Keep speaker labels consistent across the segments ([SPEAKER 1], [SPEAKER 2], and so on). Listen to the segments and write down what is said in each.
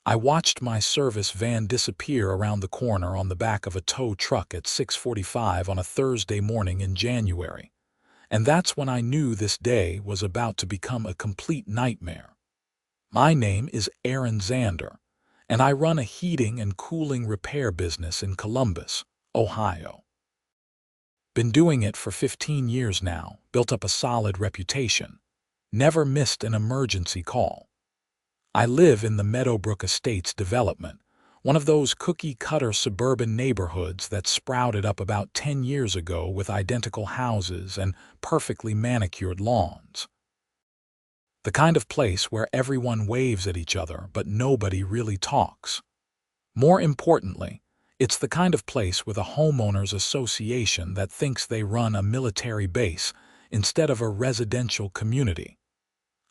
[SPEAKER 1] I watched my service van disappear around the corner on the back of a tow truck at 6:45 on a Thursday morning in January, and that's when I knew this day was about to become a complete nightmare. My name is Xander, and I run a heating and cooling repair business in Columbus, Ohio. Been doing it for 15 years now, built up a solid reputation. Never missed an emergency call. I live in the Meadowbrook Estates development, one of those cookie-cutter suburban neighborhoods that sprouted up about 10 years ago with identical houses and perfectly manicured lawns. The kind of place where everyone waves at each other but nobody really talks. More importantly, it's the kind of place with a homeowners association that thinks they run a military base instead of a residential community.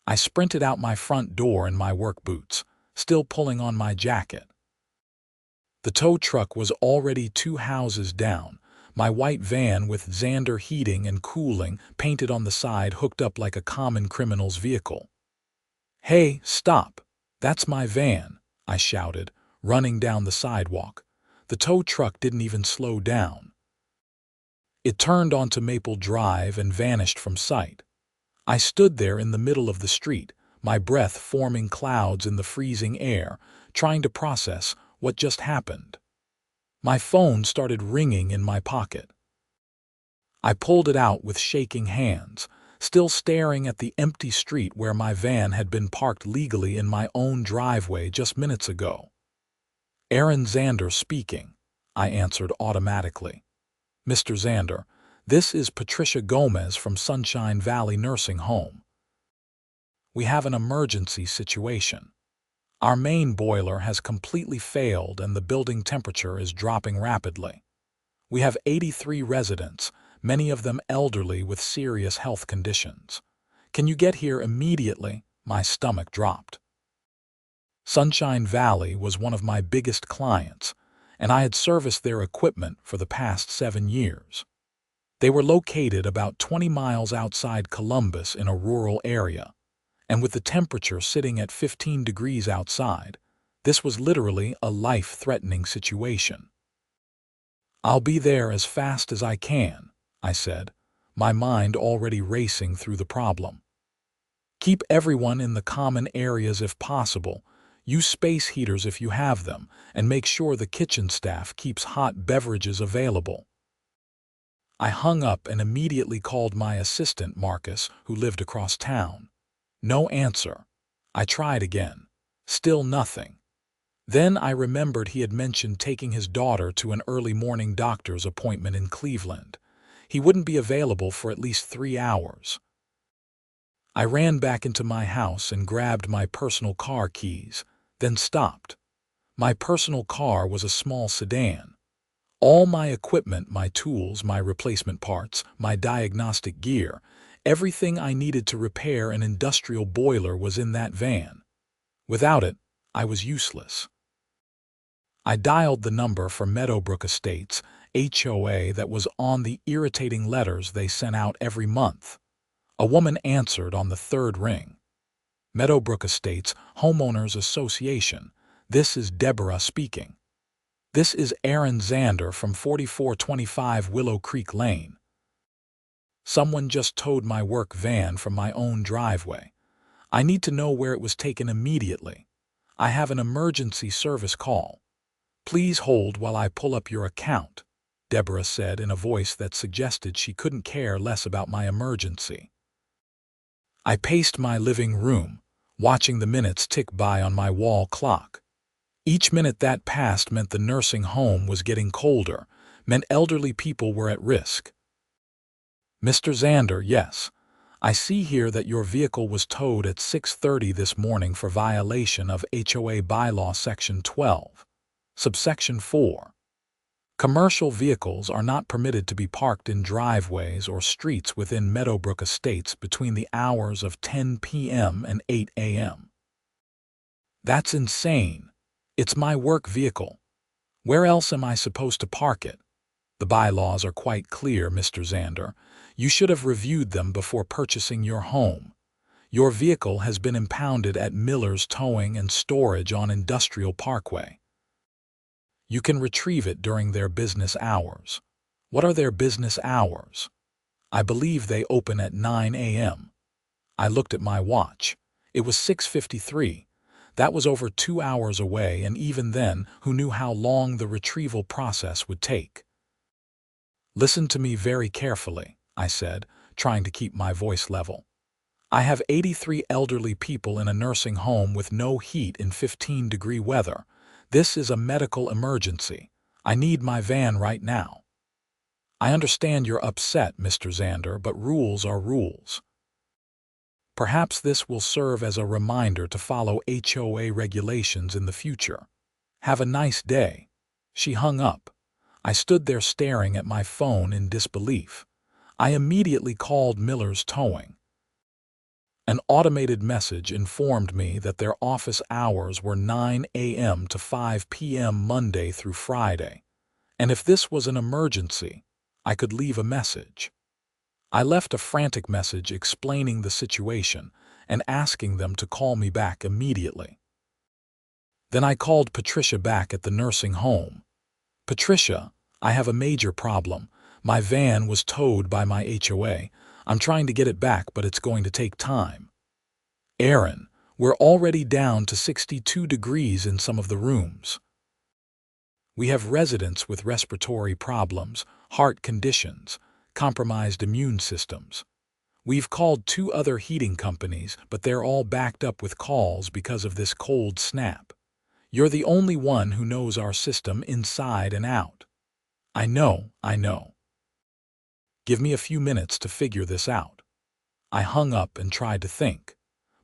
[SPEAKER 1] I sprinted out my front door in my work boots, still pulling on my jacket. The tow truck was already 2 houses down, my white van with Xander heating and cooling painted on the side hooked up like a common criminal's vehicle. "Hey, stop! That's my van," I shouted, running down the sidewalk. The tow truck didn't even slow down. It turned onto Maple Drive and vanished from sight. I stood there in the middle of the street, my breath forming clouds in the freezing air, trying to process what just happened. My phone started ringing in my pocket. I pulled it out with shaking hands, still staring at the empty street where my van had been parked legally in my own driveway just minutes ago. "Xander speaking," I answered automatically. "Mr. Xander, this is Patricia Gomez from Sunshine Valley Nursing Home. We have an emergency situation. Our main boiler has completely failed and the building temperature is dropping rapidly. We have 83 residents, many of them elderly with serious health conditions. Can you get here immediately?" My stomach dropped. Sunshine Valley was one of my biggest clients, and I had serviced their equipment for the past 7 years. They were located about 20 miles outside Columbus in a rural area, and with the temperature sitting at 15 degrees outside, this was literally a life-threatening situation. "I'll be there as fast as I can," I said, my mind already racing through the problem. "Keep everyone in the common areas if possible, use space heaters if you have them, and make sure the kitchen staff keeps hot beverages available." I hung up and immediately called my assistant, Marcus, who lived across town. No answer. I tried again. Still nothing. Then I remembered he had mentioned taking his daughter to an early morning doctor's appointment in Cleveland. He wouldn't be available for at least 3 hours. I ran back into my house and grabbed my personal car keys, then stopped. My personal car was a small sedan. All my equipment, my tools, my replacement parts, my diagnostic gear, everything I needed to repair an industrial boiler was in that van. Without it, I was useless. I dialed the number for Meadowbrook Estates, HOA, that was on the irritating letters they sent out every month. A woman answered on the 3rd ring. "Meadowbrook Estates, Homeowners Association. This is Deborah speaking." "This is Xander from 4425 Willow Creek Lane. Someone just towed my work van from my own driveway. I need to know where it was taken immediately. I have an emergency service call. Please hold while I pull up your account," Deborah said in a voice that suggested she couldn't care less about my emergency. I paced my living room, watching the minutes tick by on my wall clock. Each minute that passed meant the nursing home was getting colder, meant elderly people were at risk. "Mr. Xander, yes. I see here that your vehicle was towed at 6:30 this morning for violation of HOA Bylaw Section 12, Subsection 4. Commercial vehicles are not permitted to be parked in driveways or streets within Meadowbrook Estates between the hours of 10 p.m. and 8 a.m. "That's insane. It's my work vehicle. Where else am I supposed to park it? The bylaws are quite clear, Mr. Xander. You should have reviewed them before purchasing your home. Your vehicle has been impounded at Miller's Towing and Storage on Industrial Parkway. You can retrieve it during their business hours. What are their business hours? I believe they open at 9 a.m. I looked at my watch. It was 6:53. That was over 2 hours away, and even then, who knew how long the retrieval process would take? Listen to me very carefully, I said, trying to keep my voice level. I have 83 elderly people in a nursing home with no heat in 15-degree weather. This is a medical emergency. I need my van right now. I understand you're upset, Mr. Xander, but rules are rules. Perhaps this will serve as a reminder to follow HOA regulations in the future. Have a nice day. She hung up. I stood there staring at my phone in disbelief. I immediately called Miller's Towing. An automated message informed me that their office hours were 9 a.m. to 5 p.m. Monday through Friday, and if this was an emergency, I could leave a message. I left a frantic message explaining the situation and asking them to call me back immediately. Then I called Patricia back at the nursing home. Patricia, I have a major problem. My van was towed by my HOA. I'm trying to get it back, but it's going to take time. Aaron, we're already down to 62 degrees in some of the rooms. We have residents with respiratory problems, heart conditions, compromised immune systems. We've called 2 other heating companies, but they're all backed up with calls because of this cold snap. You're the only one who knows our system inside and out. I know. Give me a few minutes to figure this out. I hung up and tried to think.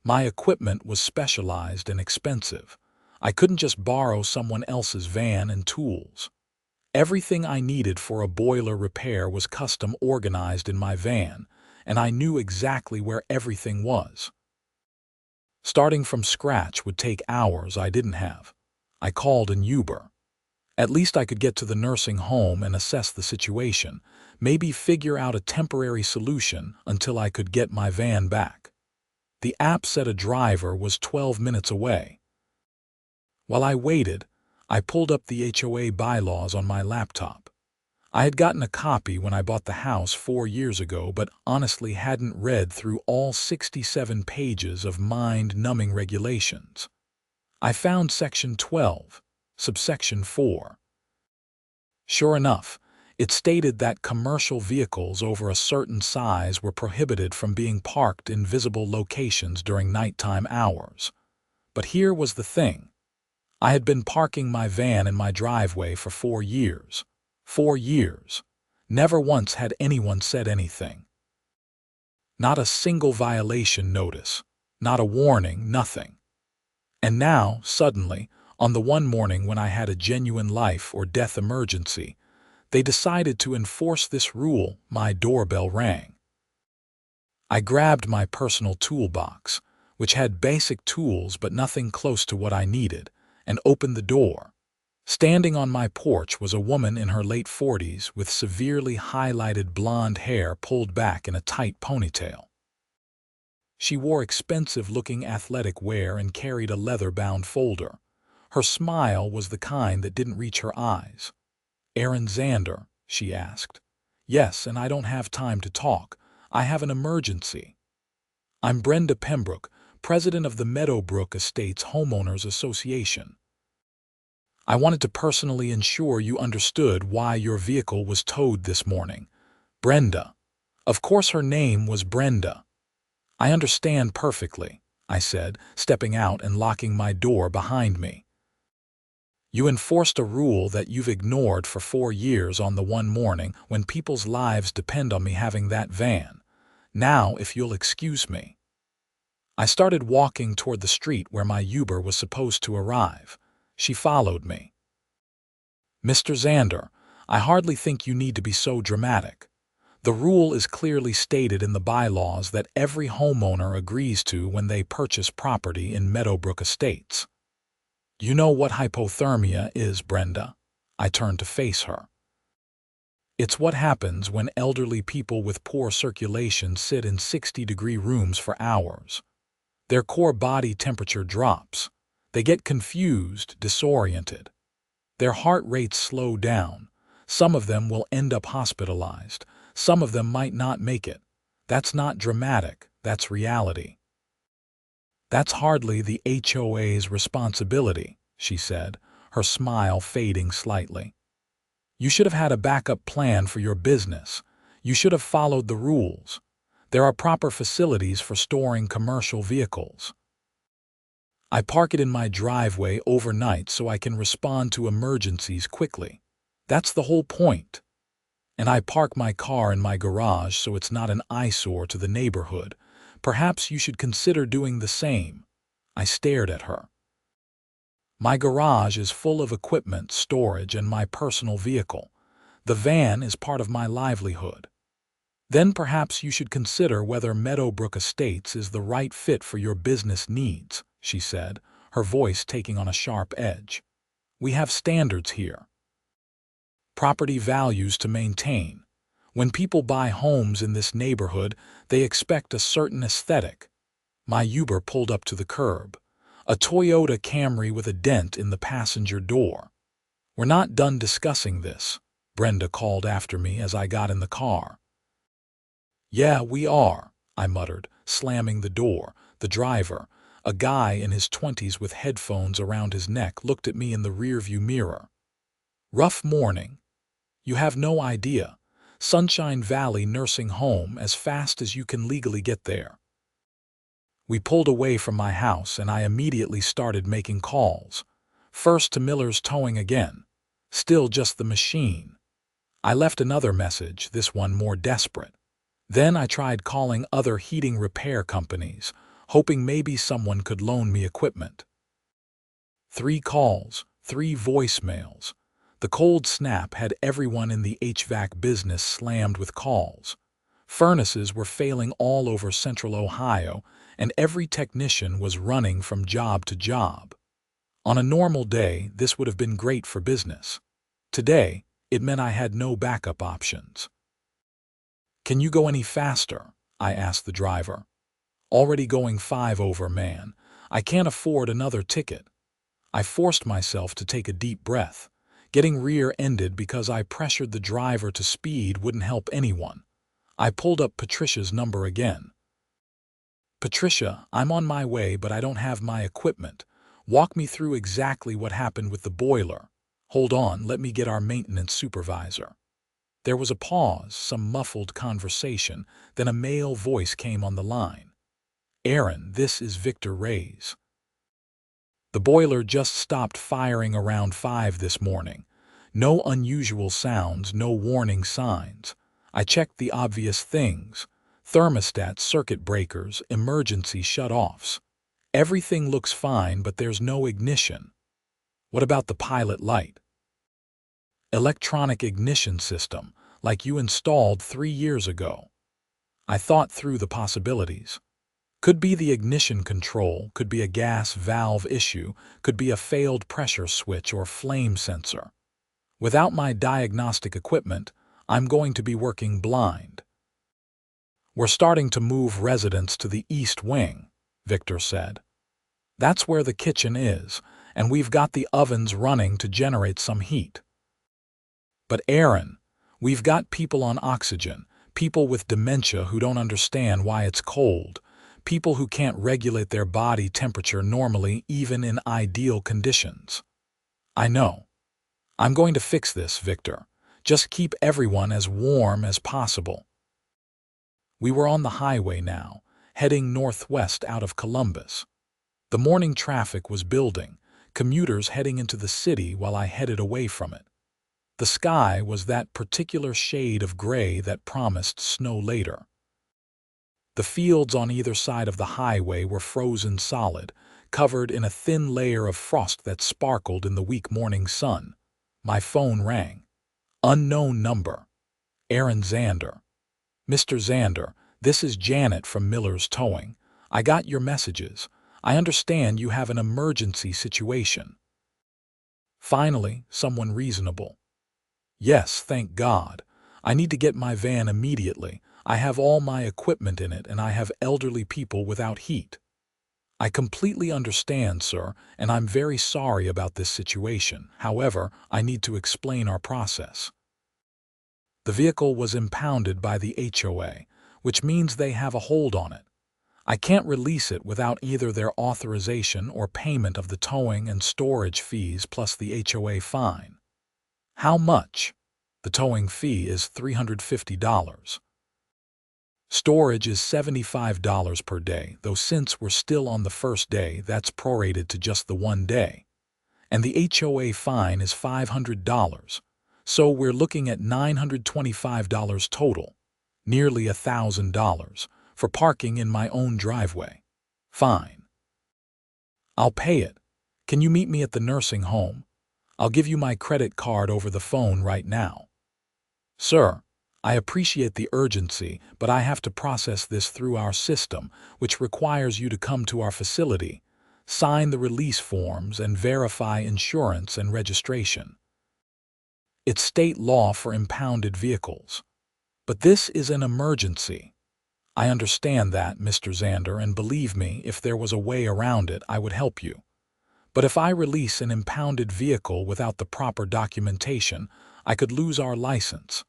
[SPEAKER 1] My equipment was specialized and expensive. I couldn't just borrow someone else's van and tools. Everything I needed for a boiler repair was custom organized in my van, and I knew exactly where everything was. Starting from scratch would take hours I didn't have. I called an Uber. At least I could get to the nursing home and assess the situation, maybe figure out a temporary solution until I could get my van back. The app said a driver was 12 minutes away. While I waited, I pulled up the HOA bylaws on my laptop. I had gotten a copy when I bought the house 4 years ago, but honestly hadn't read through all 67 pages of mind-numbing regulations. I found Section 12, subsection 4. Sure enough, it stated that commercial vehicles over a certain size were prohibited from being parked in visible locations during nighttime hours. But here was the thing. I had been parking my van in my driveway for 4 years. 4 years. Never once had anyone said anything. Not a single violation notice. Not a warning, nothing. And now, suddenly, on the one morning when I had a genuine life or death emergency, they decided to enforce this rule. My doorbell rang. I grabbed my personal toolbox, which had basic tools but nothing close to what I needed, and opened the door. Standing on my porch was a woman in her late 40s with severely highlighted blonde hair pulled back in a tight ponytail. She wore expensive-looking athletic wear and carried a leather-bound folder. Her smile was the kind that didn't reach her eyes. "Aaron Xander?" she asked. "Yes, and I don't have time to talk. I have an emergency." "I'm Brenda Pembroke, president of the Meadowbrook Estates Homeowners Association. I wanted to personally ensure you understood why your vehicle was towed this morning." Brenda. Of course her name was Brenda. "I understand perfectly," I said, stepping out and locking my door behind me. "You enforced a rule that you've ignored for 4 years on the one morning when people's lives depend on me having that van. Now, if you'll excuse me." I started walking toward the street where my Uber was supposed to arrive. She followed me. "Mr. Xander, I hardly think you need to be so dramatic. The rule is clearly stated in the bylaws that every homeowner agrees to when they purchase property in Meadowbrook Estates." "You know what hypothermia is, Brenda?" I turned to face her. "It's what happens when elderly people with poor circulation sit in 60-degree rooms for hours. Their core body temperature drops. They get confused, disoriented. Their heart rates slow down. Some of them will end up hospitalized. Some of them might not make it. That's not dramatic, that's reality. That's hardly the HOA's responsibility, she said, her smile fading slightly. You should have had a backup plan for your business. You should have followed the rules. There are proper facilities for storing commercial vehicles. I park it in my driveway overnight so I can respond to emergencies quickly. That's the whole point. And I park my car in my garage so it's not an eyesore to the neighborhood. Perhaps you should consider doing the same. I stared at her. My garage is full of equipment, storage, and my personal vehicle. The van is part of my livelihood. Then perhaps you should consider whether Meadowbrook Estates is the right fit for your business needs, she said, her voice taking on a sharp edge. We have standards here. Property values to maintain. When people buy homes in this neighborhood, they expect a certain aesthetic. My Uber pulled up to the curb. A Toyota Camry with a dent in the passenger door. We're not done discussing this, Brenda called after me as I got in the car. Yeah, we are, I muttered, slamming the door. The driver, a guy in his 20s with headphones around his neck, looked at me in the rearview mirror. Rough morning. You have no idea. Sunshine Valley Nursing Home as fast as you can legally get there. We pulled away from my house and I immediately started making calls. First to Miller's Towing again. Still just the machine. I left another message, this one more desperate. Then I tried calling other heating repair companies, hoping maybe someone could loan me equipment. 3 calls, 3 voicemails. The cold snap had everyone in the HVAC business slammed with calls. Furnaces were failing all over central Ohio, and every technician was running from job to job. On a normal day, this would have been great for business. Today, it meant I had no backup options. Can you go any faster? I asked the driver. Already going 5 over, man. I can't afford another ticket. I forced myself to take a deep breath. Getting rear-ended because I pressured the driver to speed wouldn't help anyone. I pulled up Patricia's number again. Patricia, I'm on my way, but I don't have my equipment. Walk me through exactly what happened with the boiler. Hold on, let me get our maintenance supervisor. There was a pause, some muffled conversation, then a male voice came on the line. Aaron, this is Victor Reyes. The boiler just stopped firing around 5 this morning. No unusual sounds, no warning signs. I checked the obvious things. Thermostat, circuit breakers, emergency shut-offs. Everything looks fine, but there's no ignition. What about the pilot light? Electronic ignition system, like you installed 3 years ago. I thought through the possibilities. Could be the ignition control, could be a gas valve issue, could be a failed pressure switch or flame sensor. Without my diagnostic equipment, I'm going to be working blind. We're starting to move residents to the east wing, Victor said. That's where the kitchen is, and we've got the ovens running to generate some heat. But Aaron, we've got people on oxygen, people with dementia who don't understand why it's cold, people who can't regulate their body temperature normally even in ideal conditions. I know. I'm going to fix this, Victor. Just keep everyone as warm as possible. We were on the highway now, heading northwest out of Columbus. The morning traffic was building, commuters heading into the city while I headed away from it. The sky was that particular shade of gray that promised snow later. The fields on either side of the highway were frozen solid, covered in a thin layer of frost that sparkled in the weak morning sun. My phone rang. Unknown number. Aaron Xander. Mr. Xander, this is Janet from Miller's Towing. I got your messages. I understand you have an emergency situation. Finally, someone reasonable. Yes, thank God. I need to get my van immediately. I have all my equipment in it and I have elderly people without heat. I completely understand, sir, and I'm very sorry about this situation. However, I need to explain our process. The vehicle was impounded by the HOA, which means they have a hold on it. I can't release it without either their authorization or payment of the towing and storage fees plus the HOA fine. How much? The towing fee is $350. Storage is $75 per day, though since we're still on the first day, that's prorated to just the one day. And the HOA fine is $500, so we're looking at $925 total, nearly $1,000, for parking in my own driveway. Fine. I'll pay it. Can you meet me at the nursing home? I'll give you my credit card over the phone right now. Sir, I appreciate the urgency, but I have to process this through our system, which requires you to come to our facility, sign the release forms, and verify insurance and registration. It's state law for impounded vehicles. But this is an emergency. I understand that, Mr. Xander, and believe me, if there was a way around it, I would help you. But if I release an impounded vehicle without the proper documentation, I could lose our license.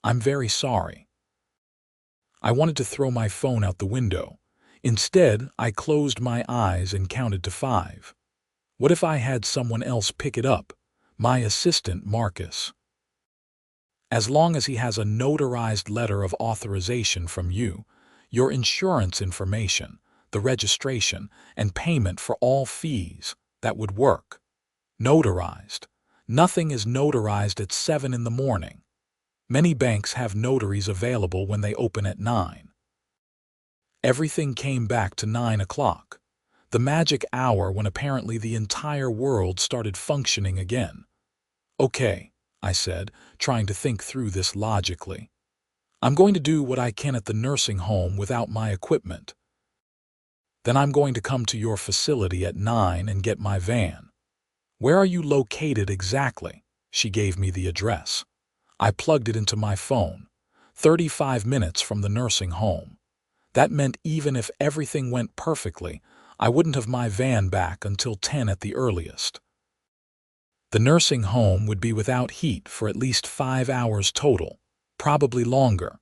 [SPEAKER 1] I'm very sorry. I wanted to throw my phone out the window. Instead, I closed my eyes and counted to 5. What if I had someone else pick it up? My assistant, Marcus. As long as he has a notarized letter of authorization from you, your insurance information, the registration, and payment for all fees, that would work. Notarized. Nothing is notarized at 7 in the morning. Many banks have notaries available when they open at 9. Everything came back to 9 o'clock, the magic hour when apparently the entire world started functioning again. Okay, I said, trying to think through this logically. I'm going to do what I can at the nursing home without my equipment. Then I'm going to come to your facility at 9 and get my van. Where are you located exactly? She gave me the address. I plugged it into my phone. 35 minutes from the nursing home. That meant even if everything went perfectly, I wouldn't have my van back until 10 at the earliest. The nursing home would be without heat for at least 5 hours total, probably longer.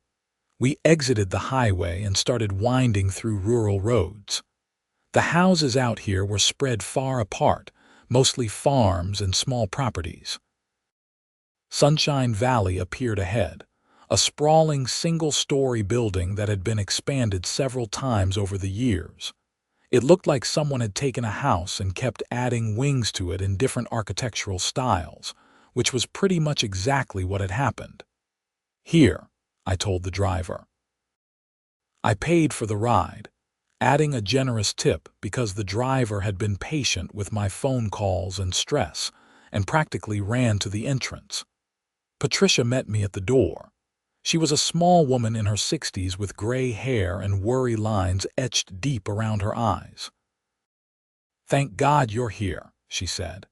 [SPEAKER 1] We exited the highway and started winding through rural roads. The houses out here were spread far apart, mostly farms and small properties. Sunshine Valley appeared ahead, a sprawling single-story building that had been expanded several times over the years. It looked like someone had taken a house and kept adding wings to it in different architectural styles, which was pretty much exactly what had happened. Here, I told the driver. I paid for the ride, adding a generous tip because the driver had been patient with my phone calls and stress, and practically ran to the entrance. Patricia met me at the door. She was a small woman in her 60s with gray hair and worry lines etched deep around her eyes. "Thank God you're here," she said.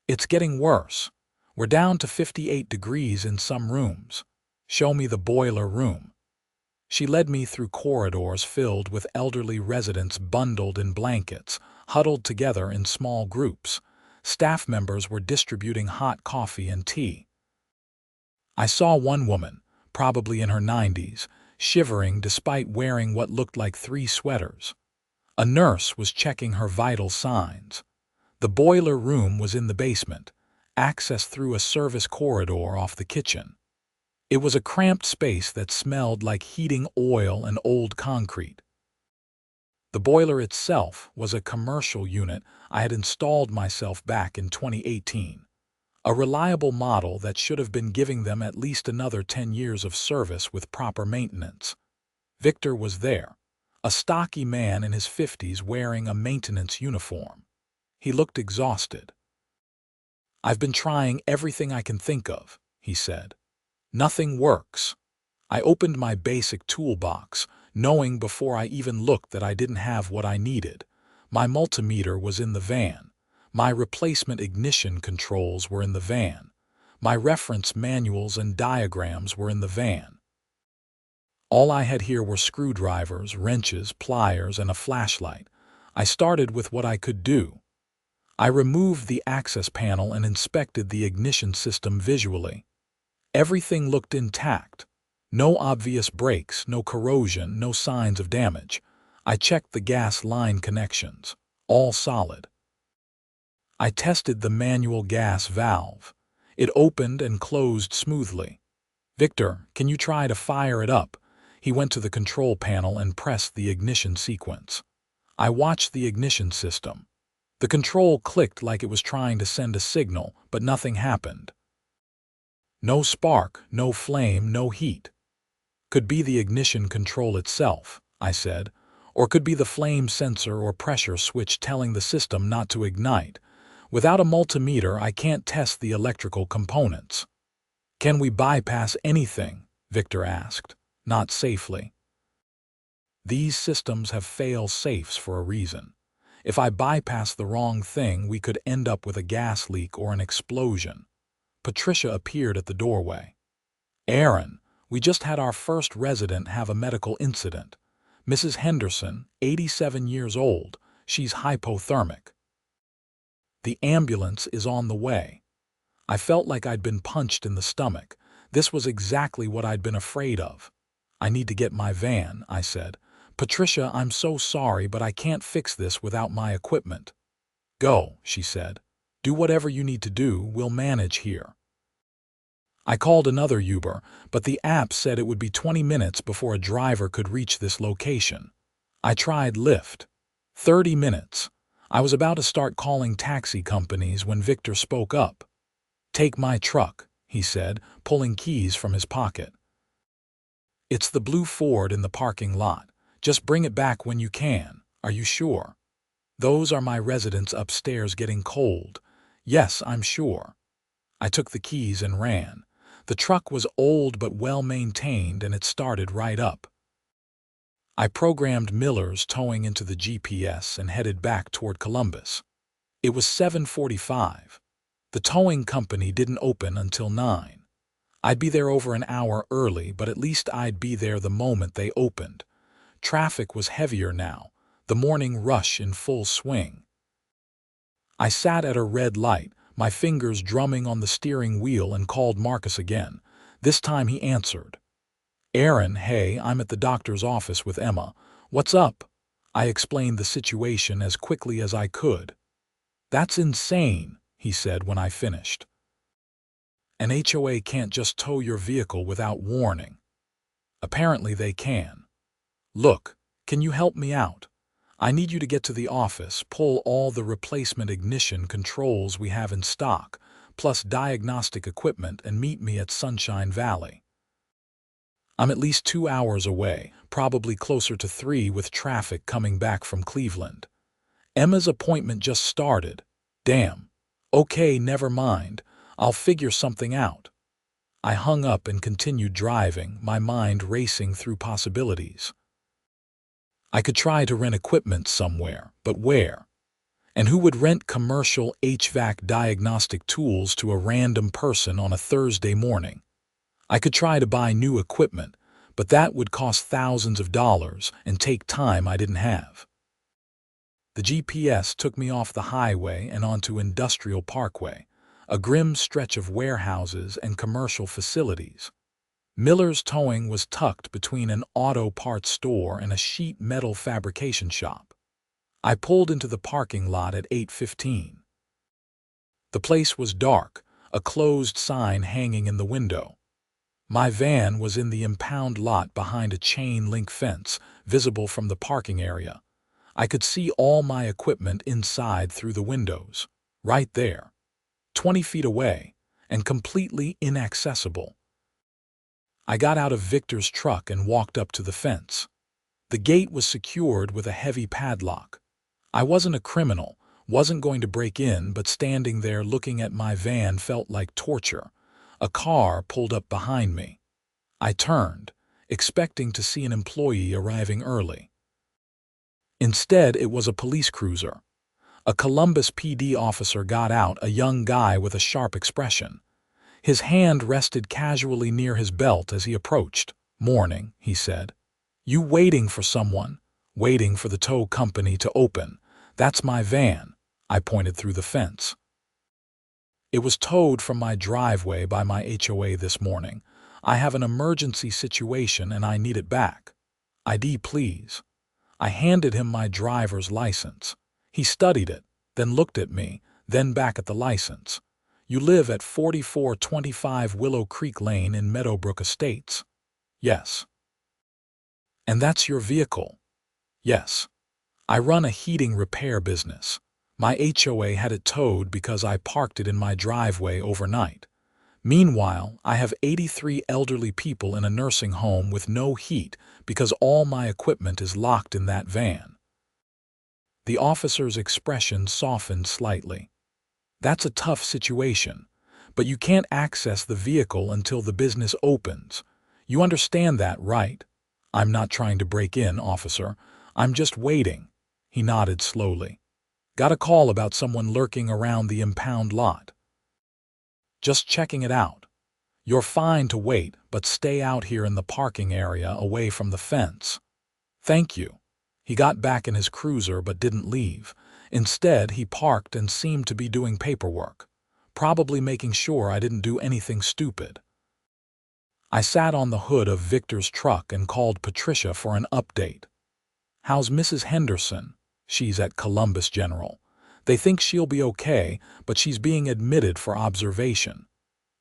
[SPEAKER 1] "It's getting worse. We're down to 58 degrees in some rooms. Show me the boiler room." She led me through corridors filled with elderly residents bundled in blankets, huddled together in small groups. Staff members were distributing hot coffee and tea. I saw one woman, probably in her 90s, shivering despite wearing what looked like 3 sweaters. A nurse was checking her vital signs. The boiler room was in the basement, access through a service corridor off the kitchen. It was a cramped space that smelled like heating oil and old concrete. The boiler itself was a commercial unit I had installed myself back in 2018. A reliable model that should have been giving them at least another 10 years of service with proper maintenance. Victor was there, a stocky man in his 50s wearing a maintenance uniform. He looked exhausted. "I've been trying everything I can think of," he said. "Nothing works." I opened my basic toolbox, knowing before I even looked that I didn't have what I needed. My multimeter was in the van. My replacement ignition controls were in the van. My reference manuals and diagrams were in the van. All I had here were screwdrivers, wrenches, pliers, and a flashlight. I started with what I could do. I removed the access panel and inspected the ignition system visually. Everything looked intact. No obvious breaks, no corrosion, no signs of damage. I checked the gas line connections. All solid. I tested the manual gas valve. It opened and closed smoothly. "Victor, can you try to fire it up?" He went to the control panel and pressed the ignition sequence. I watched the ignition system. The control clicked like it was trying to send a signal, but nothing happened. No spark, no flame, no heat. "Could be the ignition control itself," I said, "or could be the flame sensor or pressure switch telling the system not to ignite. Without a multimeter, I can't test the electrical components." "Can we bypass anything?" Victor asked. "Not safely. These systems have fail-safes for a reason. If I bypass the wrong thing, we could end up with a gas leak or an explosion." Patricia appeared at the doorway. "Aaron, we just had our first resident have a medical incident. Mrs. Henderson, 87 years old. She's hypothermic. The ambulance is on the way." I felt like I'd been punched in the stomach. This was exactly what I'd been afraid of. "I need to get my van," I said. "Patricia, I'm so sorry, but I can't fix this without my equipment." "Go," she said. "Do whatever you need to do. We'll manage here." I called another Uber, but the app said it would be 20 minutes before a driver could reach this location. I tried Lyft. 30 minutes. I was about to start calling taxi companies when Victor spoke up. "Take my truck," he said, pulling keys from his pocket. "It's the blue Ford in the parking lot. Just bring it back when you can. Are you sure?" "Those are my residents upstairs getting cold." "Yes, I'm sure." I took the keys and ran. The truck was old but well-maintained, and it started right up. I programmed Miller's towing into the GPS and headed back toward Columbus. It was 7:45. The towing company didn't open until 9. I'd be there over an hour early, but at least I'd be there the moment they opened. Traffic was heavier now, the morning rush in full swing. I sat at a red light, my fingers drumming on the steering wheel, and called Marcus again. This time he answered. "Aaron, hey, I'm at the doctor's office with Emma. What's up?" I explained the situation as quickly as I could. "That's insane," he said when I finished. "An HOA can't just tow your vehicle without warning." "Apparently they can. Look, can you help me out? I need you to get to the office, pull all the replacement ignition controls we have in stock, plus diagnostic equipment, and meet me at Sunshine Valley. I'm at least 2 hours away, probably closer to 3 with traffic coming back from Cleveland. Emma's appointment just started. Damn. Okay, never mind. I'll figure something out." I hung up and continued driving, my mind racing through possibilities. I could try to rent equipment somewhere, but where? And who would rent commercial HVAC diagnostic tools to a random person on a Thursday morning? I could try to buy new equipment, but that would cost thousands of dollars and take time I didn't have. The GPS took me off the highway and onto Industrial Parkway, a grim stretch of warehouses and commercial facilities. Miller's Towing was tucked between an auto parts store and a sheet metal fabrication shop. I pulled into the parking lot at 8:15. The place was dark, a closed sign hanging in the window. My van was in the impound lot behind a chain-link fence, visible from the parking area. I could see all my equipment inside through the windows. Right there. 20 feet away, and completely inaccessible. I got out of Victor's truck and walked up to the fence. The gate was secured with a heavy padlock. I wasn't a criminal, wasn't going to break in, but standing there looking at my van felt like torture. A car pulled up behind me. I turned, expecting to see an employee arriving early. Instead, it was a police cruiser. A Columbus PD officer got out, a young guy with a sharp expression. His hand rested casually near his belt as he approached. "Morning," he said. "You waiting for someone?" "Waiting for the tow company to open. "That's my van," I pointed through the fence. "It was towed from my driveway by my HOA this morning. I have an emergency situation and I need it back. ID, please." I handed him my driver's license. He studied it, then looked at me, then back at the license. "You live at 4425 Willow Creek Lane in Meadowbrook Estates?" "Yes." "And that's your vehicle?" "Yes. I run a heating repair business. My HOA had it towed because I parked it in my driveway overnight. Meanwhile, I have 83 elderly people in a nursing home with no heat because all my equipment is locked in that van." The officer's expression softened slightly. "That's a tough situation, but you can't access the vehicle until the business opens. You understand that, right?" "I'm not trying to break in, officer. I'm just waiting." He nodded slowly. "Got a call about someone lurking around the impound lot." "Just checking it out. You're fine to wait, but stay out here in the parking area away from the fence." "Thank you." He got back in his cruiser but didn't leave. Instead, he parked and seemed to be doing paperwork, probably making sure I didn't do anything stupid. I sat on the hood of Victor's truck and called Patricia for an update. "How's Mrs. Henderson?" "She's at Columbus General. They think she'll be okay, but she's being admitted for observation.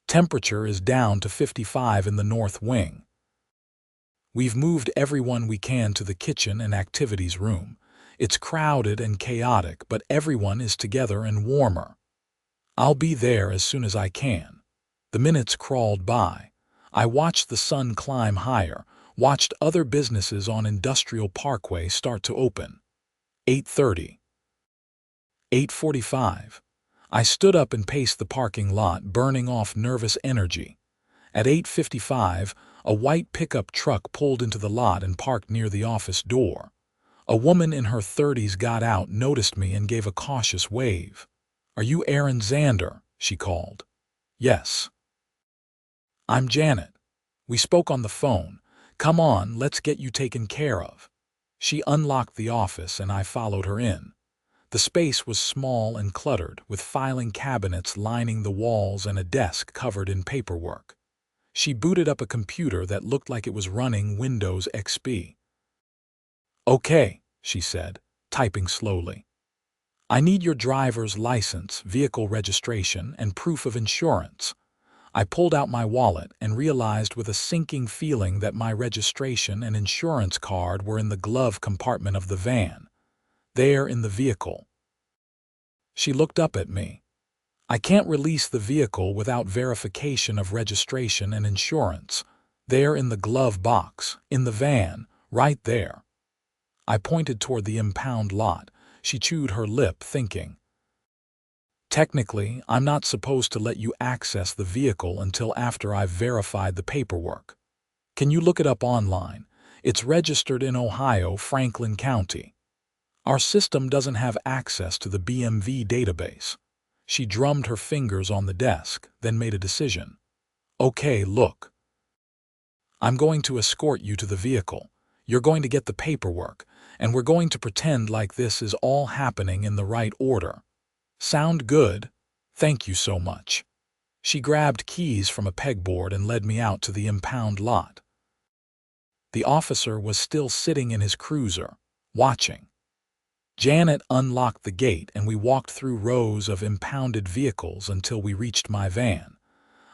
[SPEAKER 1] Temperature is down to 55 in the north wing. We've moved everyone we can to the kitchen and activities room. It's crowded and chaotic, but everyone is together and warmer. I'll be there as soon as I can." The minutes crawled by. I watched the sun climb higher, watched other businesses on Industrial Parkway start to open. 8:30. 8:45. I stood up and paced the parking lot, burning off nervous energy. At 8:55, a white pickup truck pulled into the lot and parked near the office door. A woman in her 30s got out, noticed me, and gave a cautious wave. "Are you Aaron Xander?" she called. "Yes." "I'm Janet. We spoke on the phone. Come on, let's get you taken care of." She unlocked the office and I followed her in. The space was small and cluttered, with filing cabinets lining the walls and a desk covered in paperwork. She booted up a computer that looked like it was running Windows XP. "Okay," she said, typing slowly. "I need your driver's license, vehicle registration, and proof of insurance." I pulled out my wallet and realized with a sinking feeling that my registration and insurance card were in the glove compartment of the van. There in the vehicle. She looked up at me. "I can't release the vehicle without verification of registration and insurance. There in the glove box, in the van, right there." I pointed toward the impound lot. She chewed her lip, thinking. "Technically, I'm not supposed to let you access the vehicle until after I've verified the paperwork. Can you look it up online? It's registered in Ohio, Franklin County. Our system doesn't have access to the BMV database." She drummed her fingers on the desk, then made a decision. "Okay, look. I'm going to escort you to the vehicle. You're going to get the paperwork, and we're going to pretend like this is all happening in the right order. Sound good? Thank you so much." She grabbed keys from a pegboard and led me out to the impound lot. The officer was still sitting in his cruiser, watching. Janet unlocked the gate and we walked through rows of impounded vehicles until we reached my van.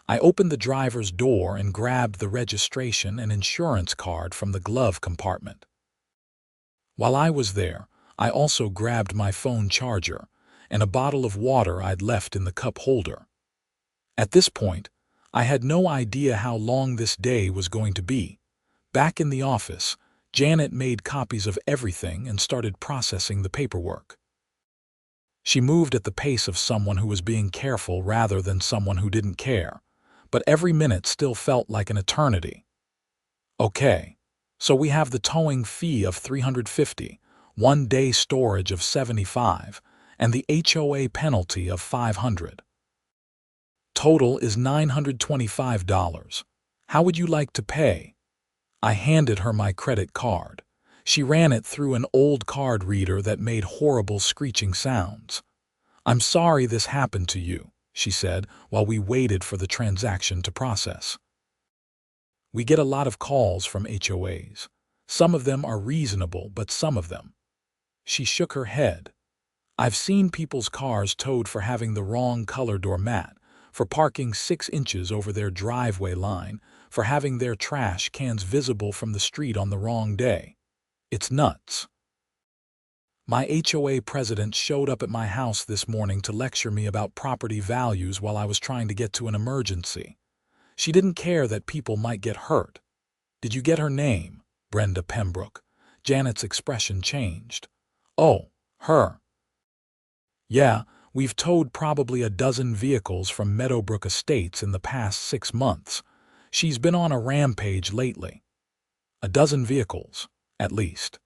[SPEAKER 1] I opened the driver's door and grabbed the registration and insurance card from the glove compartment. While I was there, I also grabbed my phone charger and a bottle of water I'd left in the cup holder. At this point, I had no idea how long this day was going to be. Back in the office, Janet made copies of everything and started processing the paperwork. She moved at the pace of someone who was being careful rather than someone who didn't care, but every minute still felt like an eternity. "Okay, so we have the towing fee of $350, 1-day storage of $75, and the HOA penalty of $500. Total is $925. How would you like to pay?" I handed her my credit card. She ran it through an old card reader that made horrible screeching sounds. "I'm sorry this happened to you," she said while we waited for the transaction to process. "We get a lot of calls from HOAs. Some of them are reasonable, but some of them—" She shook her head. "I've seen people's cars towed for having the wrong color door mat, for parking 6 inches over their driveway line, for having their trash cans visible from the street on the wrong day. It's nuts." My HOA president showed up at my house this morning to lecture me about property values while I was trying to get to an emergency. She didn't care that people might get hurt. "Did you get her name?" Brenda Pembroke. Janet's expression changed. "Oh, her. Yeah, we've towed probably a dozen vehicles from Meadowbrook Estates in the past 6 months. She's been on a rampage lately. A dozen vehicles, at least.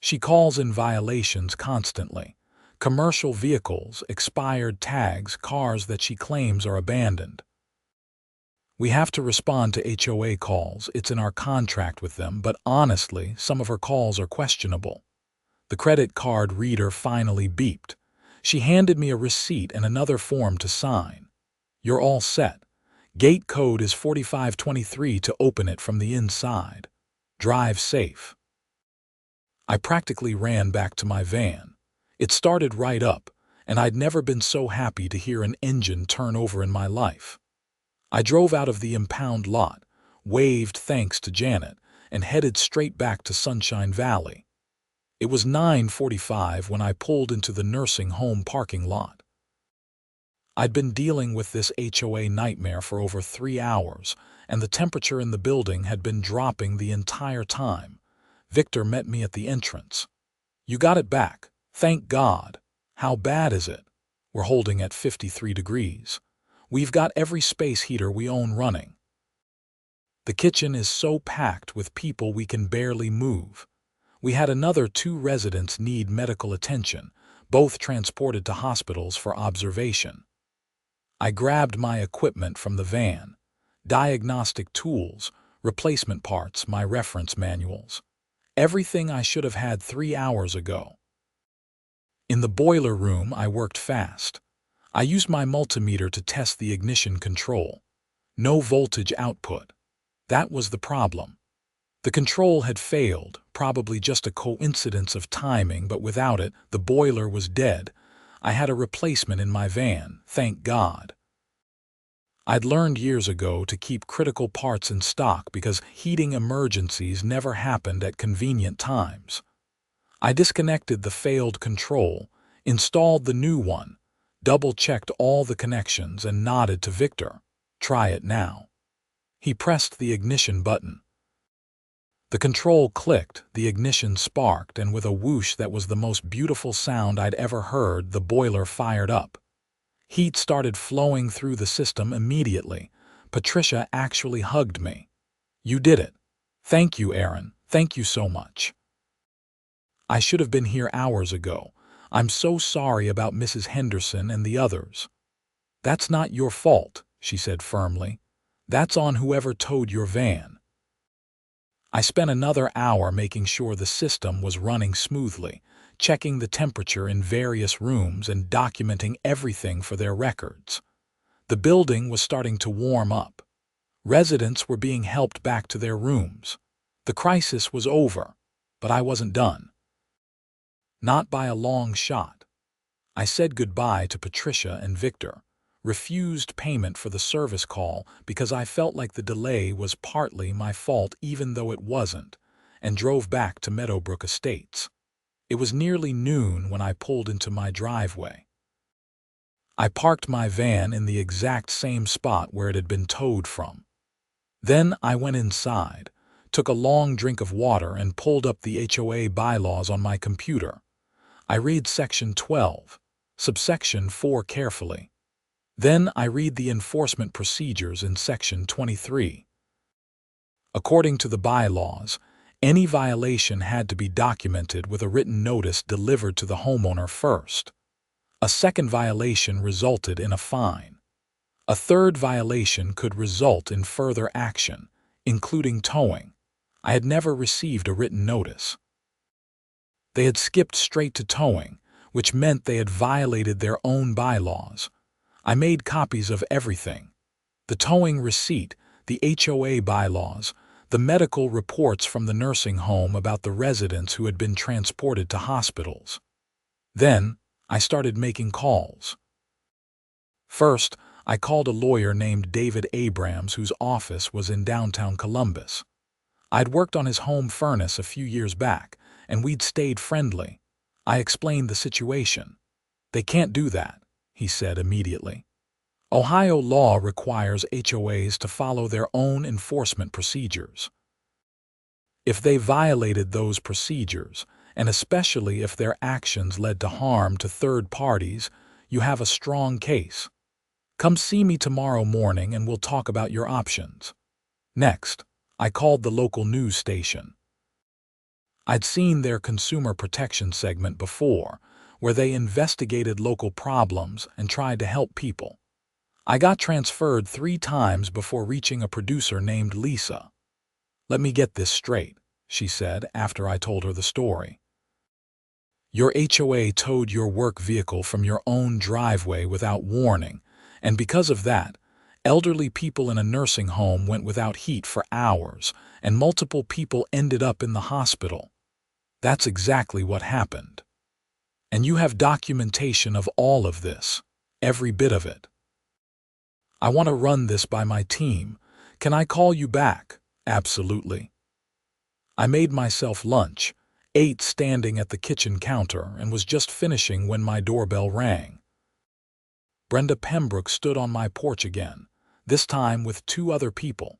[SPEAKER 1] She calls in violations constantly. Commercial vehicles, expired tags, cars that she claims are abandoned. We have to respond to HOA calls. It's in our contract with them, but honestly, some of her calls are questionable." The credit card reader finally beeped. She handed me a receipt and another form to sign. "You're all set. Gate code is 4523 to open it from the inside. Drive safe." I practically ran back to my van. It started right up, and I'd never been so happy to hear an engine turn over in my life. I drove out of the impound lot, waved thanks to Janet, and headed straight back to Sunshine Valley. It was 9:45 when I pulled into the nursing home parking lot. I'd been dealing with this HOA nightmare for over 3 hours, and the temperature in the building had been dropping the entire time. Victor met me at the entrance. "You got it back. Thank God. How bad is it?" "We're holding at 53 degrees. We've got every space heater we own running. The kitchen is so packed with people we can barely move. We had another 2 residents need medical attention, both transported to hospitals for observation." I grabbed my equipment from the van. Diagnostic tools, replacement parts, my reference manuals. Everything I should have had 3 hours ago. In the boiler room, I worked fast. I used my multimeter to test the ignition control. No voltage output. That was the problem. The control had failed, probably just a coincidence of timing, but without it, the boiler was dead. I had a replacement in my van, thank God. I'd learned years ago to keep critical parts in stock because heating emergencies never happened at convenient times. I disconnected the failed control, installed the new one, double-checked all the connections, and nodded to Victor. "Try it now." He pressed the ignition button. The control clicked, the ignition sparked, and with a whoosh that was the most beautiful sound I'd ever heard, the boiler fired up. Heat started flowing through the system immediately. Patricia actually hugged me. "You did it. Thank you, Aaron. Thank you so much. I should have been here hours ago. I'm so sorry about Mrs. Henderson and the others." "That's not your fault," she said firmly. "That's on whoever towed your van." I spent another hour making sure the system was running smoothly, checking the temperature in various rooms and documenting everything for their records. The building was starting to warm up. Residents were being helped back to their rooms. The crisis was over, but I wasn't done. Not by a long shot. I said goodbye to Patricia and Victor, refused payment for the service call because I felt like the delay was partly my fault even though it wasn't, and drove back to Meadowbrook Estates. It was nearly noon when I pulled into my driveway. I parked my van in the exact same spot where it had been towed from. Then I went inside, took a long drink of water, and pulled up the HOA bylaws on my computer. I read Section 12, Subsection 4 carefully. Then I read the enforcement procedures in Section 23. According to the bylaws, any violation had to be documented with a written notice delivered to the homeowner first. A second violation resulted in a fine. A third violation could result in further action, including towing. I had never received a written notice. They had skipped straight to towing, which meant they had violated their own bylaws. I made copies of everything: the towing receipt, the HOA bylaws, the medical reports from the nursing home about the residents who had been transported to hospitals. Then, I started making calls. First, I called a lawyer named David Abrams whose office was in downtown Columbus. I'd worked on his home furnace a few years back, and we'd stayed friendly. I explained the situation. "They can't do that," he said immediately. "Ohio law requires HOAs to follow their own enforcement procedures. If they violated those procedures, and especially if their actions led to harm to third parties, you have a strong case. Come see me tomorrow morning and we'll talk about your options." Next, I called the local news station. I'd seen their consumer protection segment before, where they investigated local problems and tried to help people. I got transferred 3 times before reaching a producer named Lisa. "Let me get this straight," she said after I told her the story. "Your HOA towed your work vehicle from your own driveway without warning, and because of that, elderly people in a nursing home went without heat for hours, and multiple people ended up in the hospital. That's exactly what happened. And you have documentation of all of this, every bit of it. I want to run this by my team. Can I call you back?" "Absolutely." I made myself lunch, ate standing at the kitchen counter, and was just finishing when my doorbell rang. Brenda Pembroke stood on my porch again, this time with 2 other people.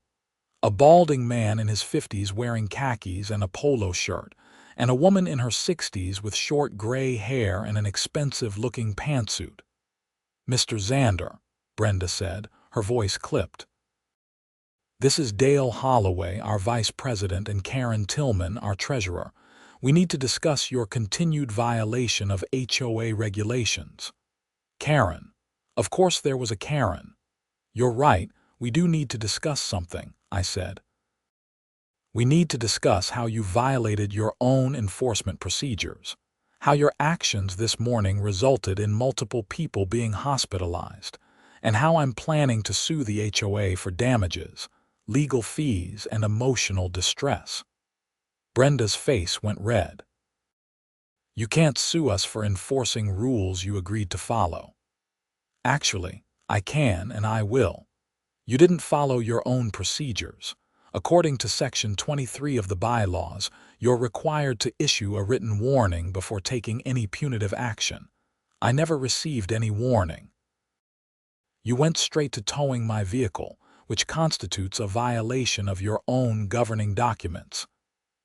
[SPEAKER 1] A balding man in his 50s wearing khakis and a polo shirt, and a woman in her 60s with short gray hair and an expensive-looking pantsuit. "Mr. Xander," Brenda said, her voice clipped. "This is Dale Holloway, our vice president, and Karen Tillman, our treasurer. We need to discuss your continued violation of HOA regulations." "Karen. Of course there was a Karen. You're right, we do need to discuss something," I said. "We need to discuss how you violated your own enforcement procedures, how your actions this morning resulted in multiple people being hospitalized, and how I'm planning to sue the HOA for damages, legal fees, and emotional distress." Brenda's face went red. "You can't sue us for enforcing rules you agreed to follow." "Actually, I can and I will. You didn't follow your own procedures. According to Section 23 of the bylaws, you're required to issue a written warning before taking any punitive action. I never received any warning. You went straight to towing my vehicle, which constitutes a violation of your own governing documents."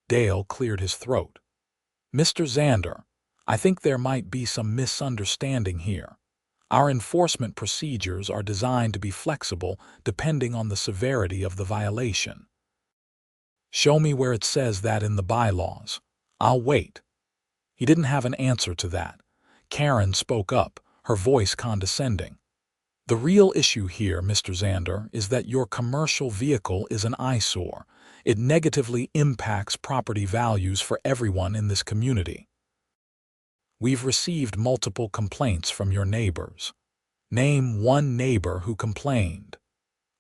[SPEAKER 1] Dale cleared his throat. "Mr. Xander, I think there might be some misunderstanding here. Our enforcement procedures are designed to be flexible depending on the severity of the violation." "Show me where it says that in the bylaws. I'll wait." He didn't have an answer to that. Karen spoke up, her voice condescending. "The real issue here, Mr. Xander, is that your commercial vehicle is an eyesore. It negatively impacts property values for everyone in this community. We've received multiple complaints from your neighbors. Name one neighbor who complained."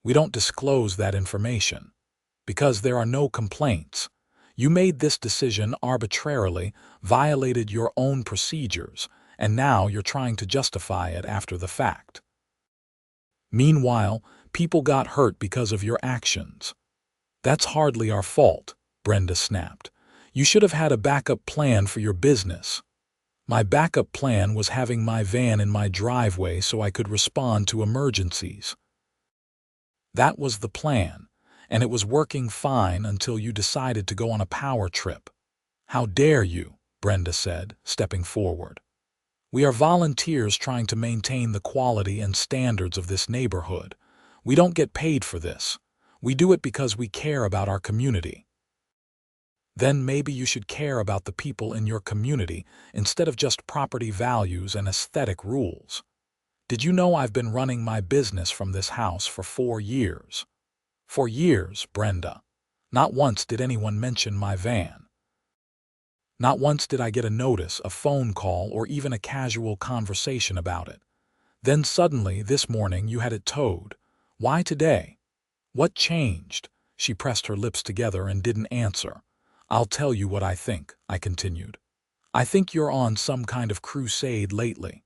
[SPEAKER 1] "We don't disclose that information. Because there are no complaints. You made this decision arbitrarily, violated your own procedures, and now you're trying to justify it after the fact. Meanwhile, people got hurt because of your actions." "That's hardly our fault," Brenda snapped. "You should have had a backup plan for your business." "My backup plan was having my van in my driveway so I could respond to emergencies." "That was the plan, and it was working fine until you decided to go on a power trip." "How dare you," Brenda said, stepping forward. "We are volunteers trying to maintain the quality and standards of this neighborhood. We don't get paid for this. We do it because we care about our community." "Then maybe you should care about the people in your community instead of just property values and aesthetic rules. Did you know I've been running my business from this house for 4 years? 4 years, Brenda. Not once did anyone mention my van." Not once did I get a notice, a phone call, or even a casual conversation about it. Then suddenly, this morning, you had it towed. Why today? What changed? She pressed her lips together and didn't answer. I'll tell you what I think, I continued. I think you're on some kind of crusade lately.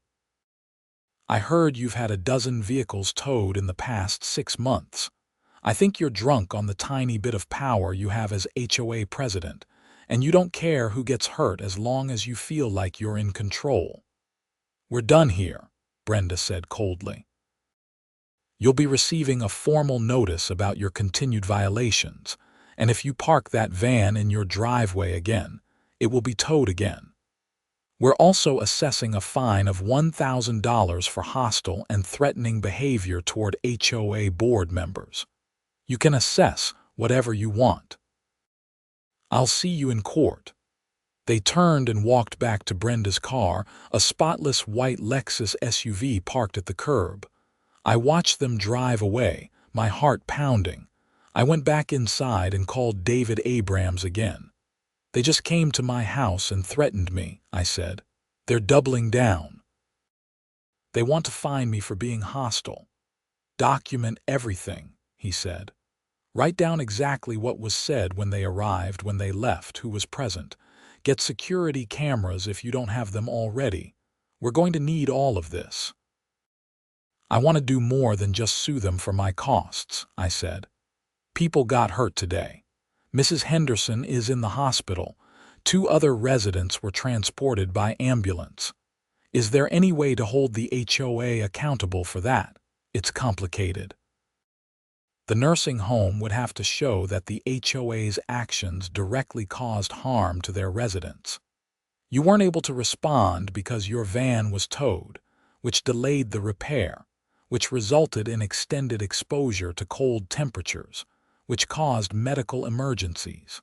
[SPEAKER 1] I heard you've had a dozen vehicles towed in the past 6 months. I think you're drunk on the tiny bit of power you have as HOA president, and you don't care who gets hurt as long as you feel like you're in control. We're done here, Brenda said coldly. You'll be receiving a formal notice about your continued violations, and if you park that van in your driveway again, it will be towed again. We're also assessing a fine of $1,000 for hostile and threatening behavior toward HOA board members. You can assess whatever you want. I'll see you in court. They turned and walked back to Brenda's car, a spotless white Lexus SUV parked at the curb. I watched them drive away, my heart pounding. I went back inside and called David Abrams again. They just came to my house and threatened me, I said. They're doubling down. They want to fine me for being hostile. Document everything, he said. Write down exactly what was said when they arrived, when they left, who was present. Get security cameras if you don't have them already. We're going to need all of this. I want to do more than just sue them for my costs, I said. People got hurt today. Mrs. Henderson is in the hospital. 2 other residents were transported by ambulance. Is there any way to hold the HOA accountable for that? It's complicated. The nursing home would have to show that the HOA's actions directly caused harm to their residents. You weren't able to respond because your van was towed, which delayed the repair, which resulted in extended exposure to cold temperatures, which caused medical emergencies.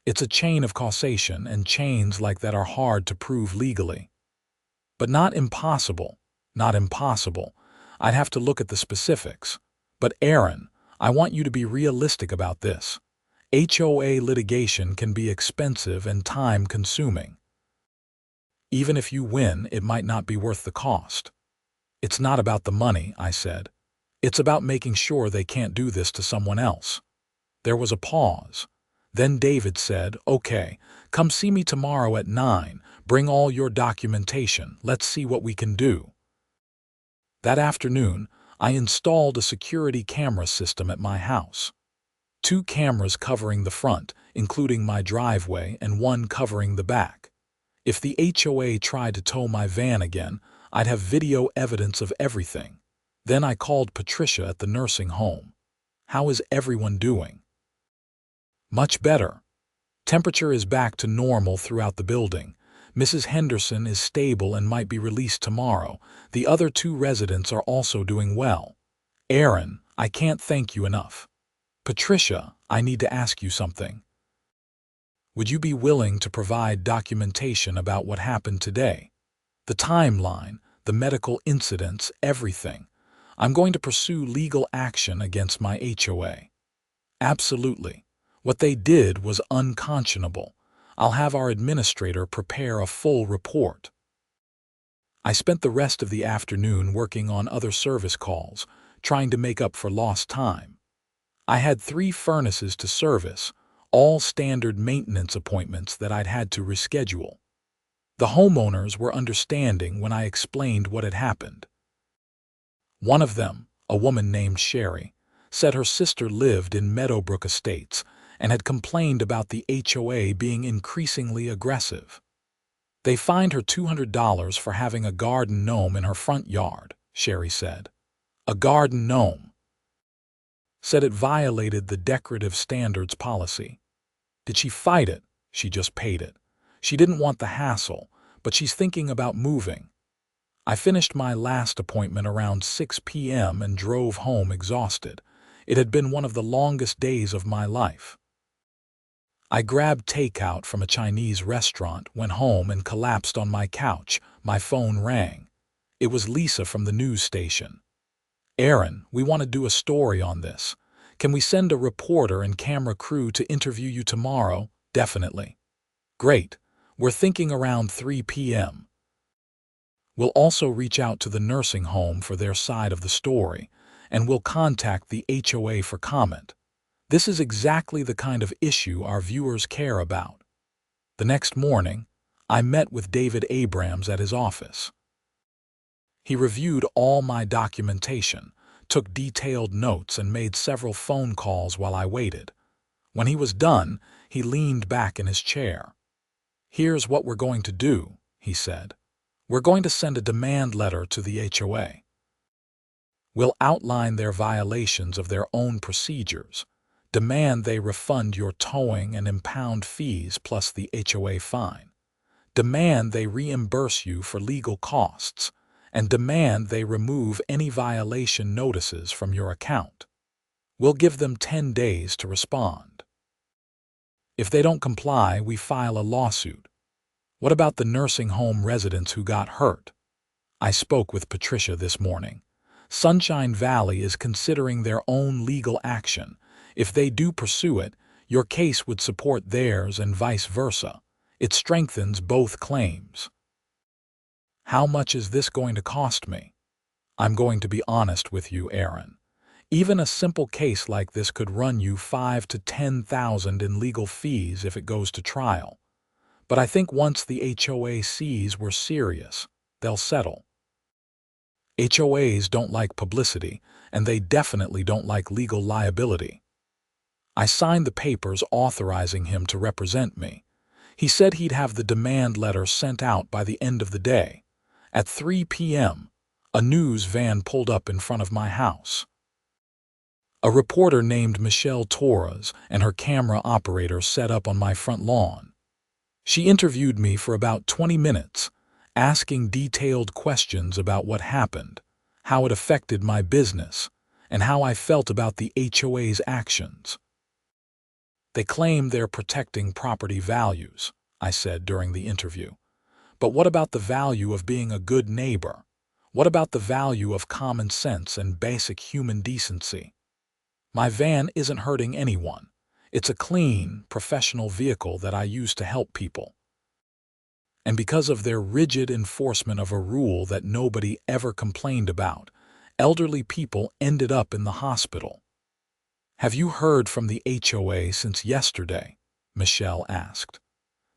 [SPEAKER 1] It's a chain of causation, and chains like that are hard to prove legally. But not impossible, not impossible. I'd have to look at the specifics. But Aaron, I want you to be realistic about this. HOA litigation can be expensive and time-consuming. Even if you win, it might not be worth the cost. It's not about the money, I said. It's about making sure they can't do this to someone else. There was a pause. Then David said, Okay, come see me tomorrow at 9. Bring all your documentation. Let's see what we can do. That afternoon, I installed a security camera system at my house. 2 cameras covering the front, including my driveway, and 1 covering the back. If the HOA tried to tow my van again, I'd have video evidence of everything. Then I called Patricia at the nursing home. How is everyone doing? Much better. Temperature is back to normal throughout the building. Mrs. Henderson is stable and might be released tomorrow. The other 2 residents are also doing well. Aaron, I can't thank you enough. Patricia, I need to ask you something. Would you be willing to provide documentation about what happened today? The timeline, the medical incidents, everything. I'm going to pursue legal action against my HOA. Absolutely. What they did was unconscionable. I'll have our administrator prepare a full report. I spent the rest of the afternoon working on other service calls, trying to make up for lost time. I had 3 furnaces to service, all standard maintenance appointments that I'd had to reschedule. The homeowners were understanding when I explained what had happened. One of them, a woman named Sherry, said her sister lived in Meadowbrook Estates and had complained about the HOA being increasingly aggressive. They fined her $200 for having a garden gnome in her front yard, Sherry said. A garden gnome. Said it violated the decorative standards policy. Did she fight it? She just paid it. She didn't want the hassle, but she's thinking about moving. I finished my last appointment around 6 p.m. and drove home exhausted. It had been one of the longest days of my life. I grabbed takeout from a Chinese restaurant, went home and collapsed on my couch. My phone rang. It was Lisa from the news station. Aaron, we want to do a story on this. Can we send a reporter and camera crew to interview you tomorrow? Definitely. Great. We're thinking around 3 p.m. We'll also reach out to the nursing home for their side of the story, and we'll contact the HOA for comment. This is exactly the kind of issue our viewers care about. The next morning, I met with David Abrams at his office. He reviewed all my documentation, took detailed notes, and made several phone calls while I waited. When he was done, he leaned back in his chair. "Here's what we're going to do," he said. "We're going to send a demand letter to the HOA. We'll outline their violations of their own procedures, demand they refund your towing and impound fees plus the HOA fine, demand they reimburse you for legal costs, and demand they remove any violation notices from your account. We'll give them 10 days to respond. If they don't comply, we file a lawsuit. What about the nursing home residents who got hurt? I spoke with Patricia this morning. Sunshine Valley is considering their own legal action. If they do pursue it, your case would support theirs and vice versa. It strengthens both claims." "How much is this going to cost me?" "I'm going to be honest with you, Aaron. Even a simple case like this could run you $5,000 to $10,000 in legal fees if it goes to trial. But I think once the HOA sees we're serious, they'll settle. HOAs don't like publicity, and they definitely don't like legal liability." I signed the papers authorizing him to represent me. He said he'd have the demand letter sent out by the end of the day. At 3 p.m., a news van pulled up in front of my house. A reporter named Michelle Torres and her camera operator set up on my front lawn. She interviewed me for about 20 minutes, asking detailed questions about what happened, how it affected my business, and how I felt about the HOA's actions. "They claim they're protecting property values," I said during the interview. "But what about the value of being a good neighbor? What about the value of common sense and basic human decency? My van isn't hurting anyone. It's a clean, professional vehicle that I use to help people. And because of their rigid enforcement of a rule that nobody ever complained about, elderly people ended up in the hospital." "Have you heard from the HOA since yesterday?" Michelle asked.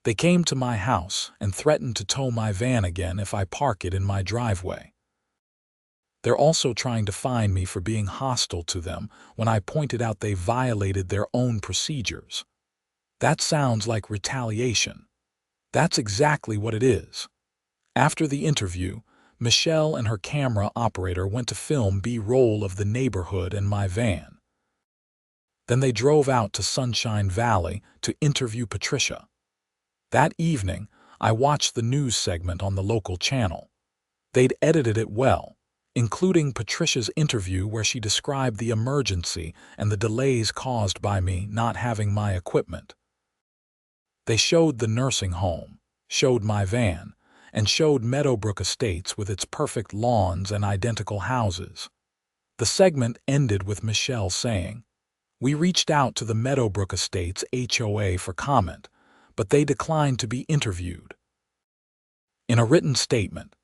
[SPEAKER 1] "They came to my house and threatened to tow my van again if I park it in my driveway. They're also trying to fine me for being hostile to them when I pointed out they violated their own procedures. That sounds like retaliation." "That's exactly what it is." After the interview, Michelle and her camera operator went to film B-roll of the neighborhood and my van. Then they drove out to Sunshine Valley to interview Patricia. That evening, I watched the news segment on the local channel. They'd edited it well, including Patricia's interview where she described the emergency and the delays caused by me not having my equipment. They showed the nursing home, showed my van, and showed Meadowbrook Estates with its perfect lawns and identical houses. The segment ended with Michelle saying, "We reached out to the Meadowbrook Estates HOA for comment, but they declined to be interviewed." In a written statement,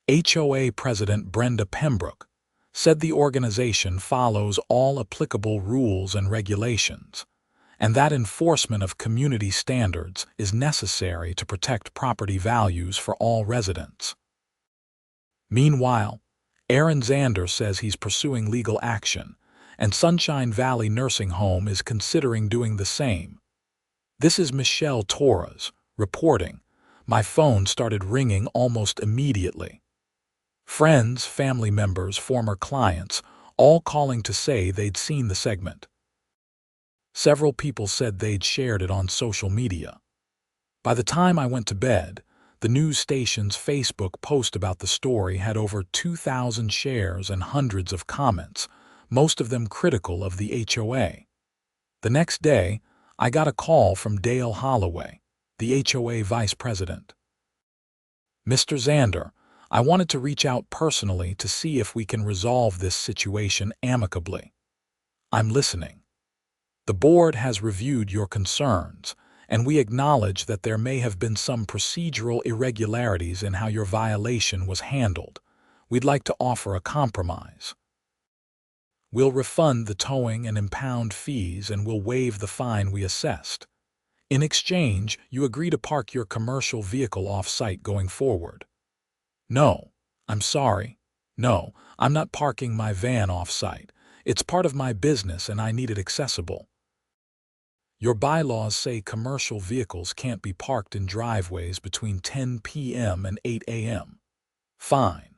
[SPEAKER 1] HOA President Brenda Pembroke said the organization follows all applicable rules and regulations, and that enforcement of community standards is necessary to protect property values for all residents. Meanwhile, Aaron Xander says he's pursuing legal action, and Sunshine Valley Nursing Home is considering doing the same. This is Michelle Torres, reporting. My phone started ringing almost immediately. Friends, family members, former clients, all calling to say they'd seen the segment. Several people said they'd shared it on social media. By the time I went to bed, the news station's Facebook post about the story had over 2,000 shares and hundreds of comments, most of them critical of the HOA. The next day, I got a call from Dale Holloway, the HOA vice president. "Mr. Xander, I wanted to reach out personally to see if we can resolve this situation amicably. I'm listening. The board has reviewed your concerns, and we acknowledge that there may have been some procedural irregularities in how your violation was handled. We'd like to offer a compromise. We'll refund the towing and impound fees and we'll waive the fine we assessed. In exchange, you agree to park your commercial vehicle off-site going forward. No, I'm sorry. No, I'm not parking my van off-site. It's part of my business and I need it accessible. Your bylaws say commercial vehicles can't be parked in driveways between 10 p.m. and 8 a.m. Fine.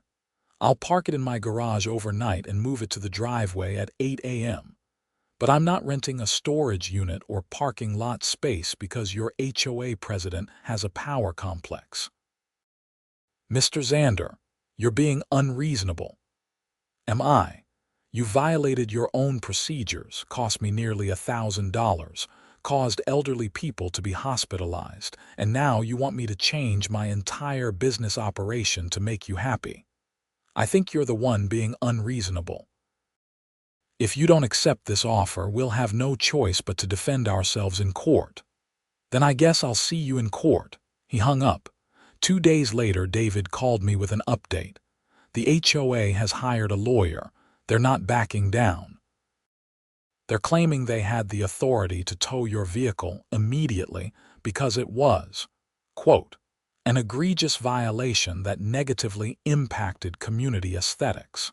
[SPEAKER 1] I'll park it in my garage overnight and move it to the driveway at 8 a.m. But I'm not renting a storage unit or parking lot space because your HOA president has a power complex. Mr. Xander, you're being unreasonable. Am I? You violated your own procedures, cost me nearly $1,000, caused elderly people to be hospitalized, and now you want me to change my entire business operation to make you happy. I think you're the one being unreasonable. If you don't accept this offer, we'll have no choice but to defend ourselves in court. Then I guess I'll see you in court. He hung up. 2 days later, David called me with an update. The HOA has hired a lawyer. They're not backing down. They're claiming they had the authority to tow your vehicle immediately because it was, quote, an egregious violation that negatively impacted community aesthetics.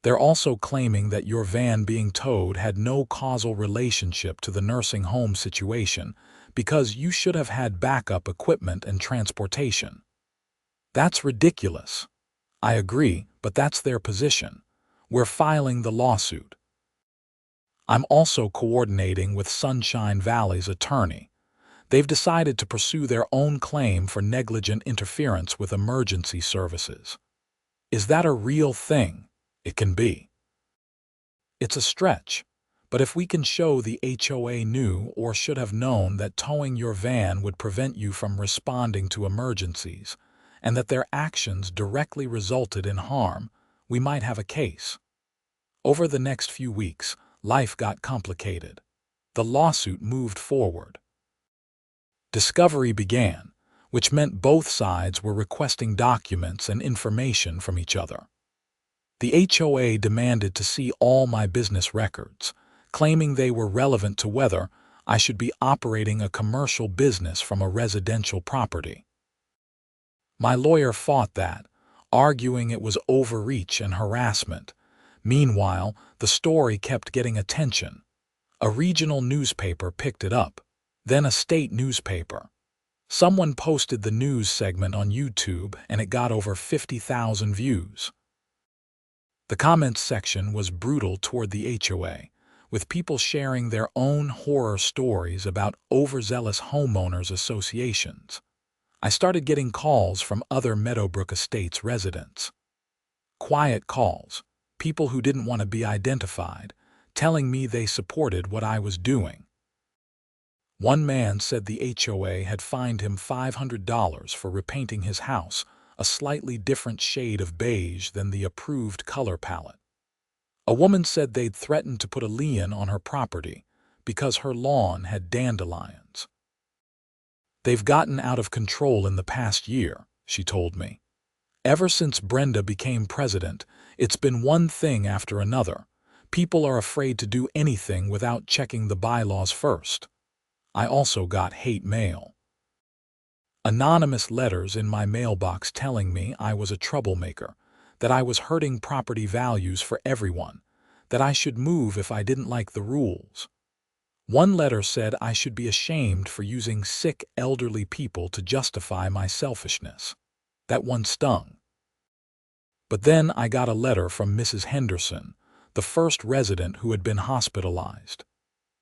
[SPEAKER 1] They're also claiming that your van being towed had no causal relationship to the nursing home situation because you should have had backup equipment and transportation. That's ridiculous. I agree, but that's their position. We're filing the lawsuit. I'm also coordinating with Sunshine Valley's attorney. They've decided to pursue their own claim for negligent interference with emergency services. Is that a real thing? It can be. It's a stretch, but if we can show the HOA knew or should have known that towing your van would prevent you from responding to emergencies, and that their actions directly resulted in harm, we might have a case. Over the next few weeks, life got complicated. The lawsuit moved forward. Discovery began, which meant both sides were requesting documents and information from each other. The HOA demanded to see all my business records, claiming they were relevant to whether I should be operating a commercial business from a residential property. My lawyer fought that, arguing it was overreach and harassment. Meanwhile, the story kept getting attention. A regional newspaper picked it up, then a state newspaper. Someone posted the news segment on YouTube and it got over 50,000 views. The comments section was brutal toward the HOA, with people sharing their own horror stories about overzealous homeowners associations. I started getting calls from other Meadowbrook Estates residents. Quiet calls, people who didn't want to be identified, telling me they supported what I was doing. One man said the HOA had fined him $500 for repainting his house a slightly different shade of beige than the approved color palette. A woman said they'd threatened to put a lien on her property because her lawn had dandelions. They've gotten out of control in the past year, she told me. Ever since Brenda became president, it's been one thing after another. People are afraid to do anything without checking the bylaws first. I also got hate mail. Anonymous letters in my mailbox telling me I was a troublemaker, that I was hurting property values for everyone, that I should move if I didn't like the rules. One letter said I should be ashamed for using sick elderly people to justify my selfishness. That one stung. But then I got a letter from Mrs. Henderson, the first resident who had been hospitalized.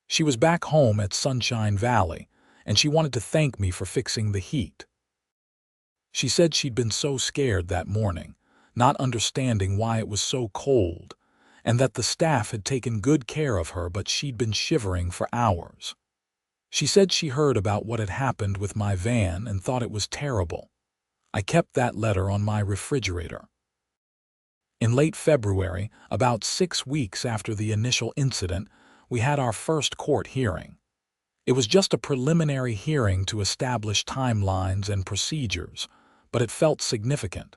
[SPEAKER 1] She was back home at Sunshine Valley, and she wanted to thank me for fixing the heat. She said she'd been so scared that morning, not understanding why it was so cold, and that the staff had taken good care of her, but she'd been shivering for hours. She said she heard about what had happened with my van and thought it was terrible. I kept that letter on my refrigerator. In late February, about 6 weeks after the initial incident, we had our first court hearing. It was just a preliminary hearing to establish timelines and procedures, but it felt significant.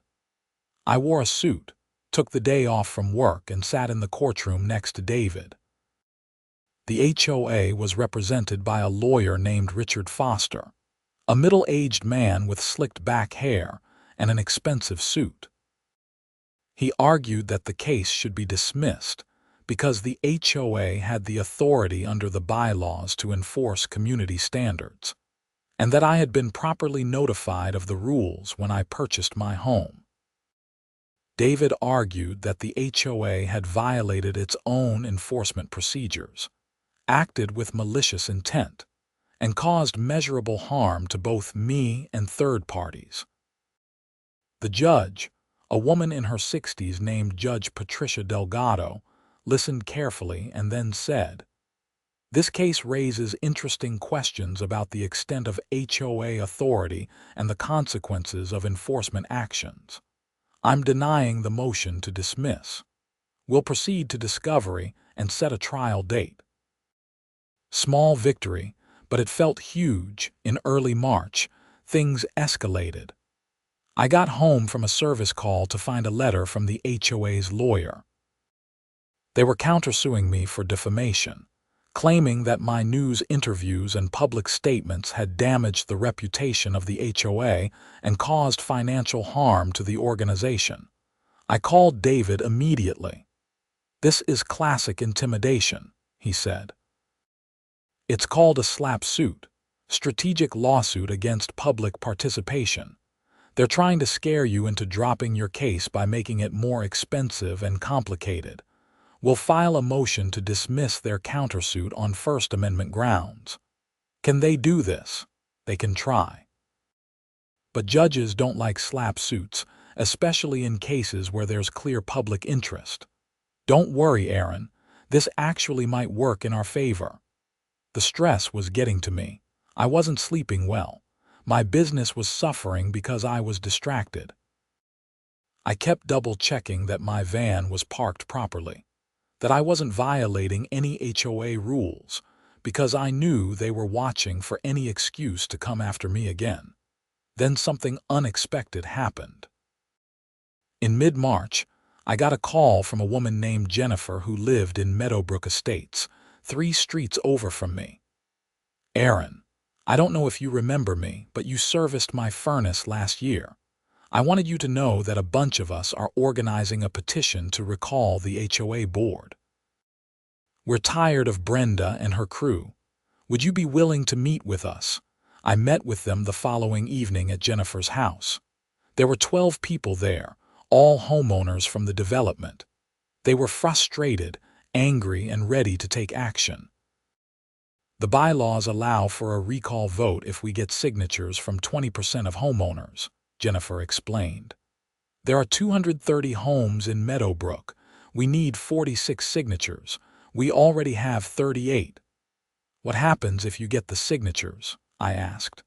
[SPEAKER 1] I wore a suit, took the day off from work, and sat in the courtroom next to David. The HOA was represented by a lawyer named Richard Foster, a middle-aged man with slicked back hair and an expensive suit. He argued that the case should be dismissed because the HOA had the authority under the bylaws to enforce community standards, and that I had been properly notified of the rules when I purchased my home. David argued that the HOA had violated its own enforcement procedures, acted with malicious intent, and caused measurable harm to both me and third parties. The judge, a woman in her 60s named Judge Patricia Delgado, listened carefully and then said, "This case raises interesting questions about the extent of HOA authority and the consequences of enforcement actions. I'm denying the motion to dismiss. We'll proceed to discovery and set a trial date." Small victory, but it felt huge. In early March, things escalated. I got home from a service call to find a letter from the HOA's lawyer. They were countersuing me for defamation, claiming that my news interviews and public statements had damaged the reputation of the HOA and caused financial harm to the organization. I called David immediately. "This is classic intimidation," he said. "It's called a slap suit, strategic lawsuit against public participation. They're trying to scare you into dropping your case by making it more expensive and complicated. We'll file a motion to dismiss their countersuit on First Amendment grounds." Can they do this? They can try. But judges don't like slap suits, especially in cases where there's clear public interest. "Don't worry, Aaron. This actually might work in our favor." The stress was getting to me. I wasn't sleeping well. My business was suffering because I was distracted. I kept double-checking that my van was parked properly, that I wasn't violating any HOA rules, because I knew they were watching for any excuse to come after me again. Then something unexpected happened. In mid-March, I got a call from a woman named Jennifer who lived in Meadowbrook Estates, 3 streets over from me. "Aaron, I don't know if you remember me, but you serviced my furnace last year. I wanted you to know that a bunch of us are organizing a petition to recall the HOA board. We're tired of Brenda and her crew. Would you be willing to meet with us?" I met with them the following evening at Jennifer's house. There were 12 people there, all homeowners from the development. They were frustrated, angry, and ready to take action. "The bylaws allow for a recall vote if we get signatures from 20% of homeowners," Jennifer explained. "There are 230 homes in Meadowbrook. We need 46 signatures. We already have 38. "What happens if you get the signatures?" I asked.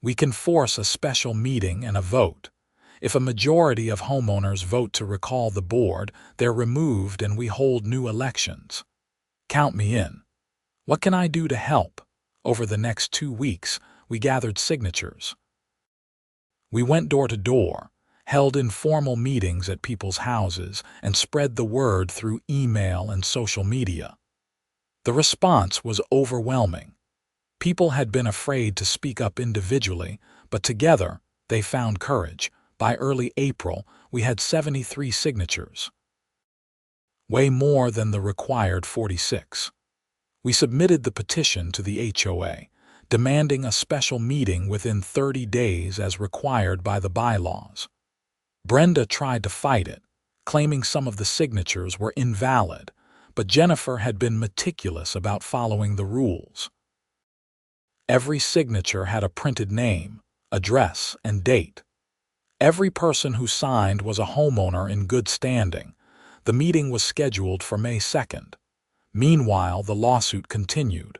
[SPEAKER 1] "We can force a special meeting and a vote. If a majority of homeowners vote to recall the board, they're removed and we hold new elections. Count me in. What can I do to help?" Over the next 2 weeks, we gathered signatures. We went door to door, held informal meetings at people's houses, and spread the word through email and social media. The response was overwhelming. People had been afraid to speak up individually, but together they found courage. By early April, we had 73 signatures, way more than the required 46. We submitted the petition to the HOA, demanding a special meeting within 30 days as required by the bylaws. Brenda tried to fight it, claiming some of the signatures were invalid, but Jennifer had been meticulous about following the rules. Every signature had a printed name, address, and date. Every person who signed was a homeowner in good standing. The meeting was scheduled for May 2nd. Meanwhile, the lawsuit continued.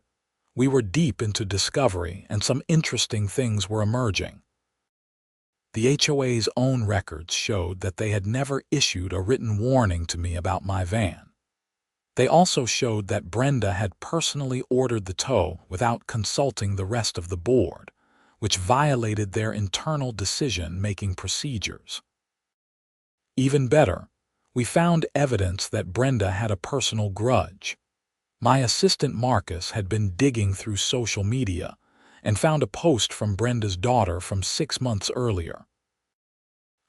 [SPEAKER 1] We were deep into discovery, and some interesting things were emerging. The HOA's own records showed that they had never issued a written warning to me about my van. They also showed that Brenda had personally ordered the tow without consulting the rest of the board, which violated their internal decision-making procedures. Even better, we found evidence that Brenda had a personal grudge. My assistant Marcus had been digging through social media and found a post from Brenda's daughter from 6 months earlier.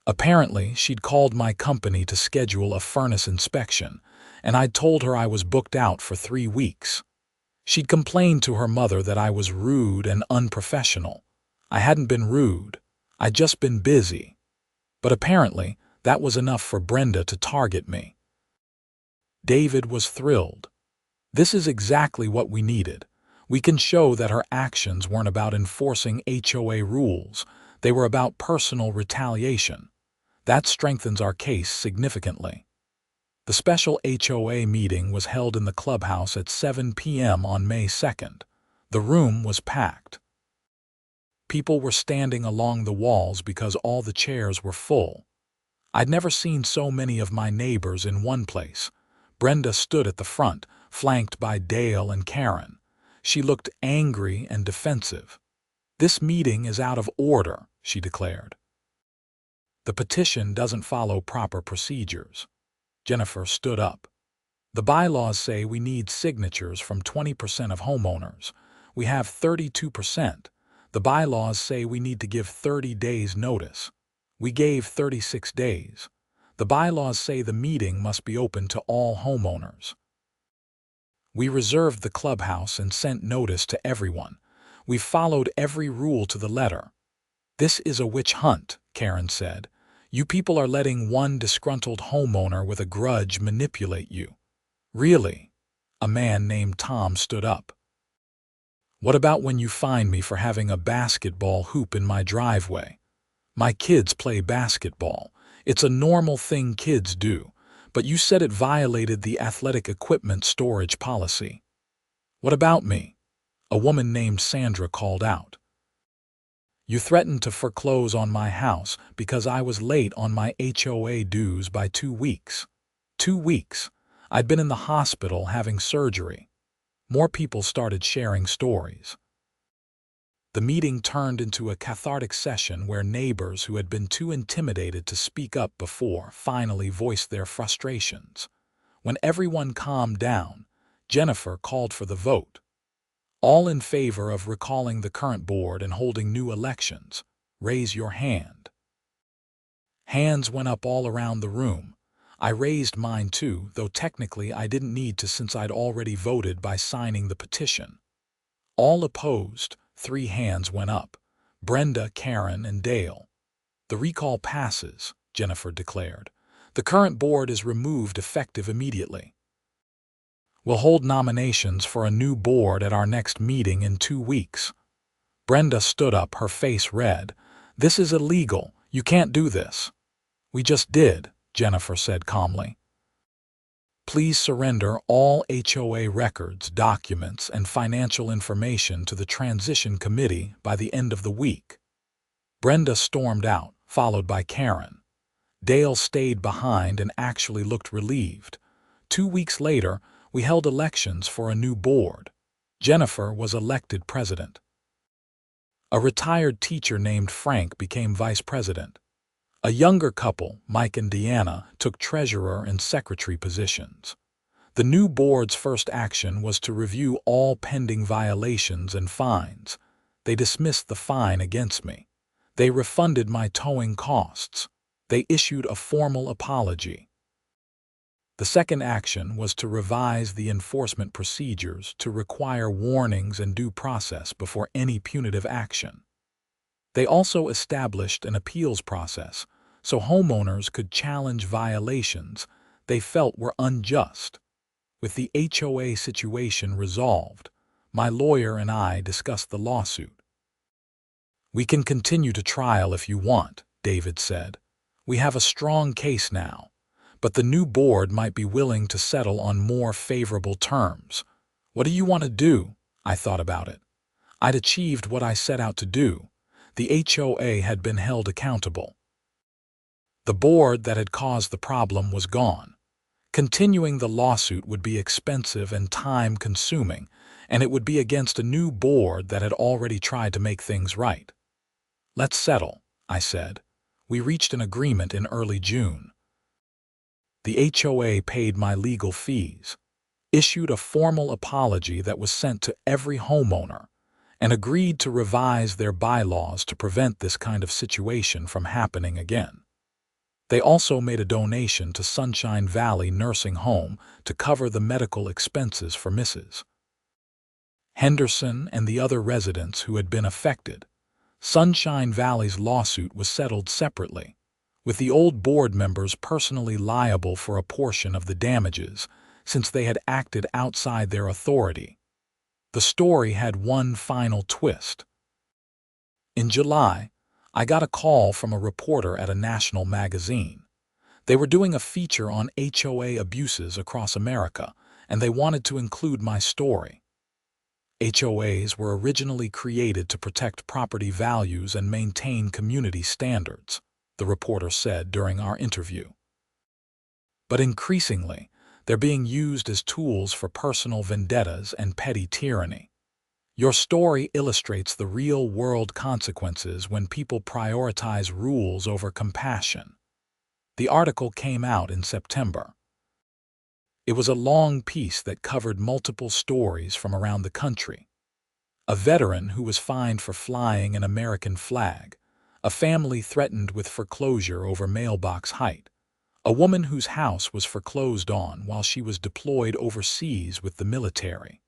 [SPEAKER 1] Apparently, she'd called my company to schedule a furnace inspection, and I'd told her I was booked out for 3 weeks. She'd complained to her mother that I was rude and unprofessional. I hadn't been rude. I'd just been busy. But apparently, that was enough for Brenda to target me. David was thrilled. This is exactly what we needed. We can show that her actions weren't about enforcing HOA rules. They were about personal retaliation. That strengthens our case significantly. The special HOA meeting was held in the clubhouse at 7 p.m. on May 2nd. The room was packed. People were standing along the walls because all the chairs were full. I'd never seen so many of my neighbors in one place. Brenda stood at the front, flanked by Dale and Karen. She looked angry and defensive. "This meeting is out of order," she declared. "The petition doesn't follow proper procedures." Jennifer stood up. "The bylaws say we need signatures from 20% of homeowners. We have 32%. The bylaws say we need to give 30 days notice. We gave 36 days. The bylaws say the meeting must be open to all homeowners. We reserved the clubhouse and sent notice to everyone. We've followed every rule to the letter." "This is a witch hunt," Karen said. "You people are letting one disgruntled homeowner with a grudge manipulate you." "Really?" A man named Tom stood up. "What about when you fine me for having a basketball hoop in my driveway? My kids play basketball. It's a normal thing kids do, but you said it violated the athletic equipment storage policy." "What about me?" A woman named Sandra called out. "You threatened to foreclose on my house because I was late on my HOA dues by 2 weeks. 2 weeks. I'd been in the hospital having surgery." More people started sharing stories. The meeting turned into a cathartic session where neighbors who had been too intimidated to speak up before finally voiced their frustrations. When everyone calmed down, Jennifer called for the vote. "All in favor of recalling the current board and holding new elections, raise your hand." Hands went up all around the room. I raised mine too, though technically I didn't need to since I'd already voted by signing the petition. All opposed, 3 hands went up: Brenda, Karen, and Dale. "The recall passes," Jennifer declared. "The current board is removed effective immediately. We'll hold nominations for a new board at our next meeting in 2 weeks. Brenda stood up, her face red. "This is illegal. You can't do this." "We just did," Jennifer said calmly. "Please surrender all HOA records, documents, and financial information to the transition committee by the end of the week." Brenda stormed out, followed by Karen. Dale stayed behind and actually looked relieved. 2 weeks later, we held elections for a new board. Jennifer was elected president. A retired teacher named Frank became vice president. A younger couple, Mike and Deanna, took treasurer and secretary positions. The new board's first action was to review all pending violations and fines. They dismissed the fine against me. They refunded my towing costs. They issued a formal apology. The second action was to revise the enforcement procedures to require warnings and due process before any punitive action. They also established an appeals process so homeowners could challenge violations they felt were unjust. With the HOA situation resolved, my lawyer and I discussed the lawsuit. "We can continue to trial if you want," David said. "We have a strong case now, but the new board might be willing to settle on more favorable terms." "What do you want to do?" I thought about it. I'd achieved what I set out to do. The HOA had been held accountable. The board that had caused the problem was gone. Continuing the lawsuit would be expensive and time-consuming, and it would be against a new board that had already tried to make things right. "Let's settle," I said. We reached an agreement in early June. The HOA paid my legal fees, issued a formal apology that was sent to every homeowner, and agreed to revise their bylaws to prevent this kind of situation from happening again. They also made a donation to Sunshine Valley Nursing Home to cover the medical expenses for Mrs. Henderson and the other residents who had been affected. Sunshine Valley's lawsuit was settled separately, with the old board members personally liable for a portion of the damages since they had acted outside their authority. The story had one final twist. In July, I got a call from a reporter at a national magazine. They were doing a feature on HOA abuses across America, and they wanted to include my story. HOAs were originally created to protect property values and maintain community standards, the reporter said during our interview. But increasingly, they're being used as tools for personal vendettas and petty tyranny. Your story illustrates the real-world consequences when people prioritize rules over compassion. The article came out in September. It was a long piece that covered multiple stories from around the country. A veteran who was fined for flying an American flag, a family threatened with foreclosure over mailbox height, a woman whose house was foreclosed on while she was deployed overseas with the military.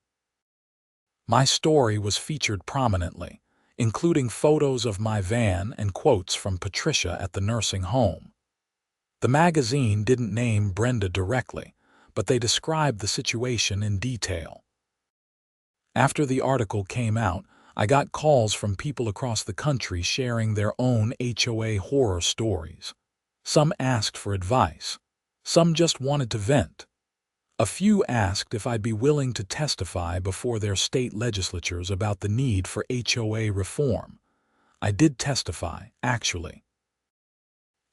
[SPEAKER 1] My story was featured prominently, including photos of my van and quotes from Patricia at the nursing home. The magazine didn't name Brenda directly, but they described the situation in detail. After the article came out, I got calls from people across the country sharing their own HOA horror stories. Some asked for advice. Some just wanted to vent. A few asked if I'd be willing to testify before their state legislatures about the need for HOA reform. I did testify, actually.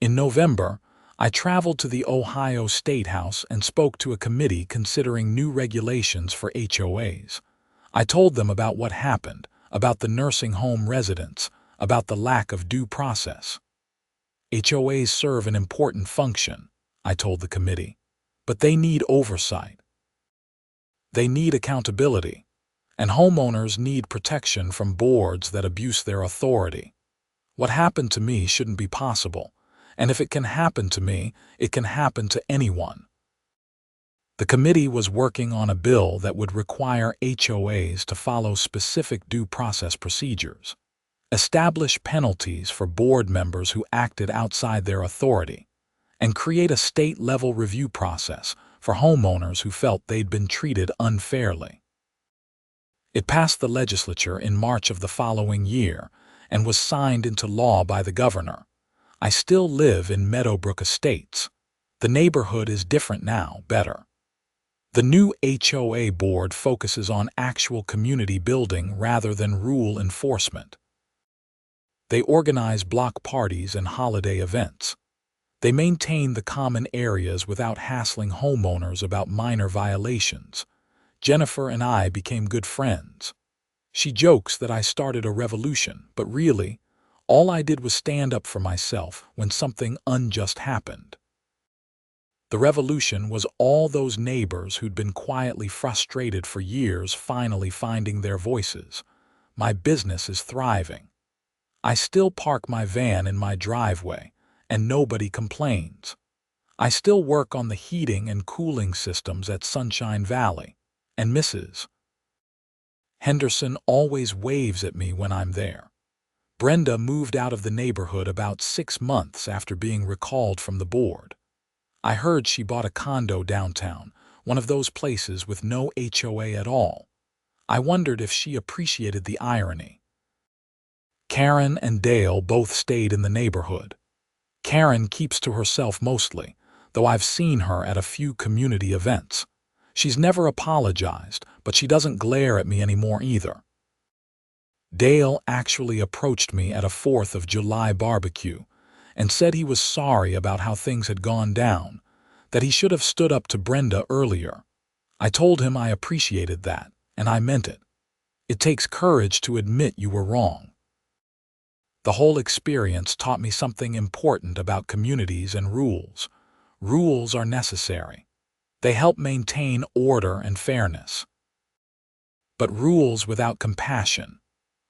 [SPEAKER 1] In November, I traveled to the Ohio State House and spoke to a committee considering new regulations for HOAs. I told them about what happened, about the nursing home residents, about the lack of due process. HOAs serve an important function, I told the committee, but they need oversight. They need accountability, and homeowners need protection from boards that abuse their authority. What happened to me shouldn't be possible, and if it can happen to me, it can happen to anyone. The committee was working on a bill that would require HOAs to follow specific due process procedures, establish penalties for board members who acted outside their authority, and create a state-level review process for homeowners who felt they'd been treated unfairly. It passed the legislature in March of the following year and was signed into law by the governor. I still live in Meadowbrook Estates. The neighborhood is different now, better. The new HOA board focuses on actual community building rather than rule enforcement. They organize block parties and holiday events. They maintain the common areas without hassling homeowners about minor violations. Jennifer and I became good friends. She jokes that I started a revolution, but really, all I did was stand up for myself when something unjust happened. The revolution was all those neighbors who'd been quietly frustrated for years finally finding their voices. My business is thriving. I still park my van in my driveway, and nobody complains. I still work on the heating and cooling systems at Sunshine Valley, and Mrs. Henderson always waves at me when I'm there. Brenda moved out of the neighborhood about 6 months after being recalled from the board. I heard she bought a condo downtown, one of those places with no HOA at all. I wondered if she appreciated the irony. Karen and Dale both stayed in the neighborhood. Karen keeps to herself mostly, though I've seen her at a few community events. She's never apologized, but she doesn't glare at me anymore either. Dale actually approached me at a 4th of July barbecue and said he was sorry about how things had gone down, that he should have stood up to Brenda earlier. I told him I appreciated that, and I meant it. It takes courage to admit you were wrong. The whole experience taught me something important about communities and rules. Rules are necessary. They help maintain order and fairness. But rules without compassion,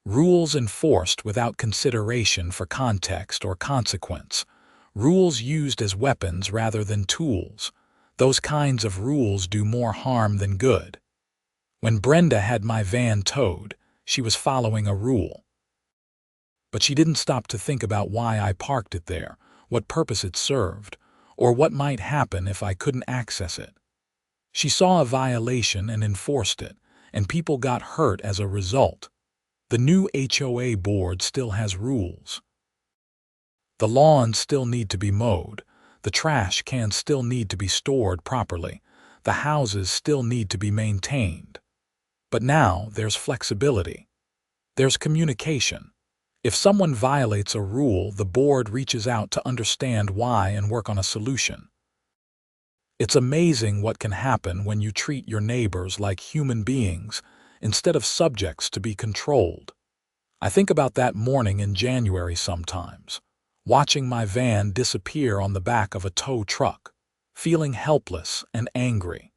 [SPEAKER 1] rules enforced without consideration for context or consequence, rules used as weapons rather than tools, those kinds of rules do more harm than good. When Brenda had my van towed, she was following a rule. But she didn't stop to think about why I parked it there, what purpose it served, or what might happen if I couldn't access it. She saw a violation and enforced it, and people got hurt as a result. The new HOA board still has rules. The lawns still need to be mowed, the trash cans still need to be stored properly, the houses still need to be maintained. But now there's flexibility. There's communication. If someone violates a rule, the board reaches out to understand why and work on a solution. It's amazing what can happen when you treat your neighbors like human beings instead of subjects to be controlled. I think about that morning in January sometimes, watching my van disappear on the back of a tow truck, feeling helpless and angry.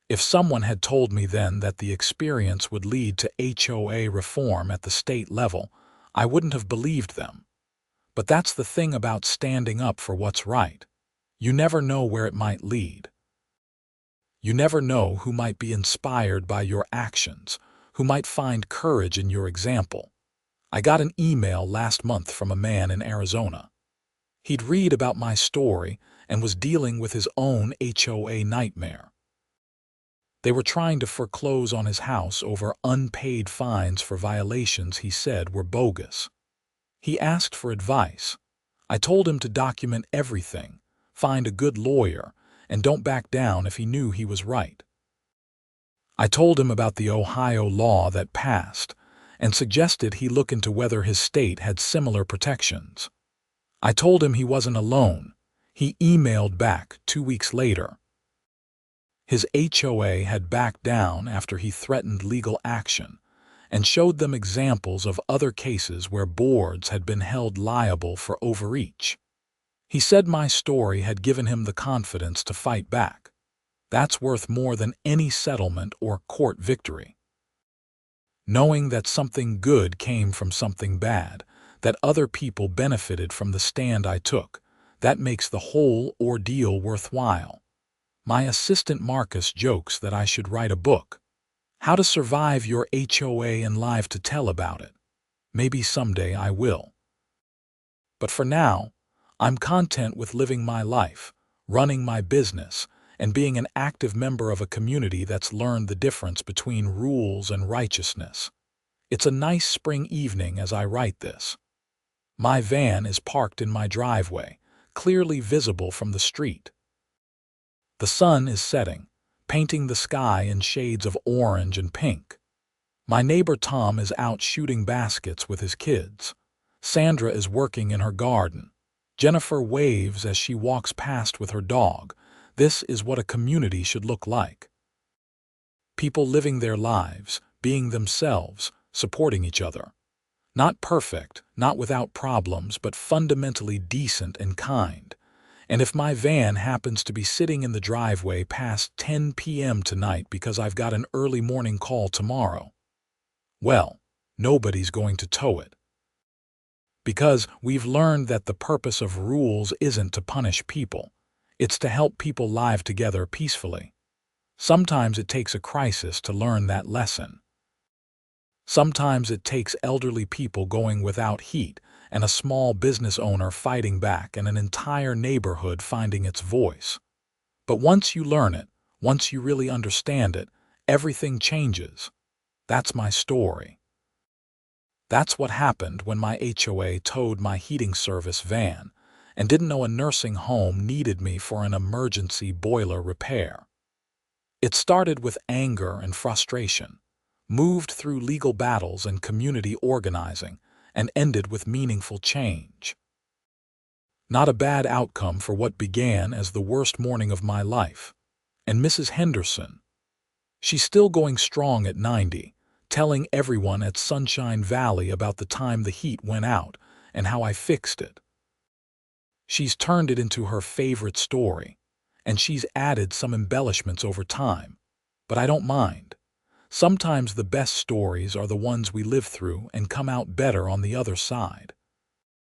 [SPEAKER 1] If someone had told me then that the experience would lead to HOA reform at the state level, I wouldn't have believed them. But that's the thing about standing up for what's right. You never know where it might lead. You never know who might be inspired by your actions, who might find courage in your example. I got an email last month from a man in Arizona. He'd read about my story and was dealing with his own HOA nightmare. They were trying to foreclose on his house over unpaid fines for violations he said were bogus. He asked for advice. I told him to document everything, find a good lawyer, and don't back down if he knew he was right. I told him about the Ohio law that passed and suggested he look into whether his state had similar protections. I told him he wasn't alone. He emailed back 2 weeks later. His HOA had backed down after he threatened legal action and showed them examples of other cases where boards had been held liable for overreach. He said my story had given him the confidence to fight back. That's worth more than any settlement or court victory. Knowing that something good came from something bad, that other people benefited from the stand I took, that makes the whole ordeal worthwhile. My assistant Marcus jokes that I should write a book. How to survive your HOA and live to tell about it. Maybe someday I will. But for now, I'm content with living my life, running my business, and being an active member of a community that's learned the difference between rules and righteousness. It's a nice spring evening as I write this. My van is parked in my driveway, clearly visible from the street. The sun is setting, painting the sky in shades of orange and pink. My neighbor Tom is out shooting baskets with his kids. Sandra is working in her garden. Jennifer waves as she walks past with her dog. This is what a community should look like. People living their lives, being themselves, supporting each other. Not perfect, not without problems, but fundamentally decent and kind. And if my van happens to be sitting in the driveway past 10 p.m. tonight because I've got an early morning call tomorrow, well, nobody's going to tow it. Because we've learned that the purpose of rules isn't to punish people. It's to help people live together peacefully. Sometimes it takes a crisis to learn that lesson. Sometimes it takes elderly people going without heat and a small business owner fighting back and an entire neighborhood finding its voice. But once you learn it, once you really understand it, everything changes. That's my story. That's what happened when my HOA towed my heating service van and didn't know a nursing home needed me for an emergency boiler repair. It started with anger and frustration, moved through legal battles and community organizing, and ended with meaningful change. Not a bad outcome for what began as the worst morning of my life. And Mrs. Henderson, she's still going strong at 90, telling everyone at Sunshine Valley about the time the heat went out and how I fixed it. She's turned it into her favorite story, and she's added some embellishments over time. But I don't mind. Sometimes the best stories are the ones we live through and come out better on the other side.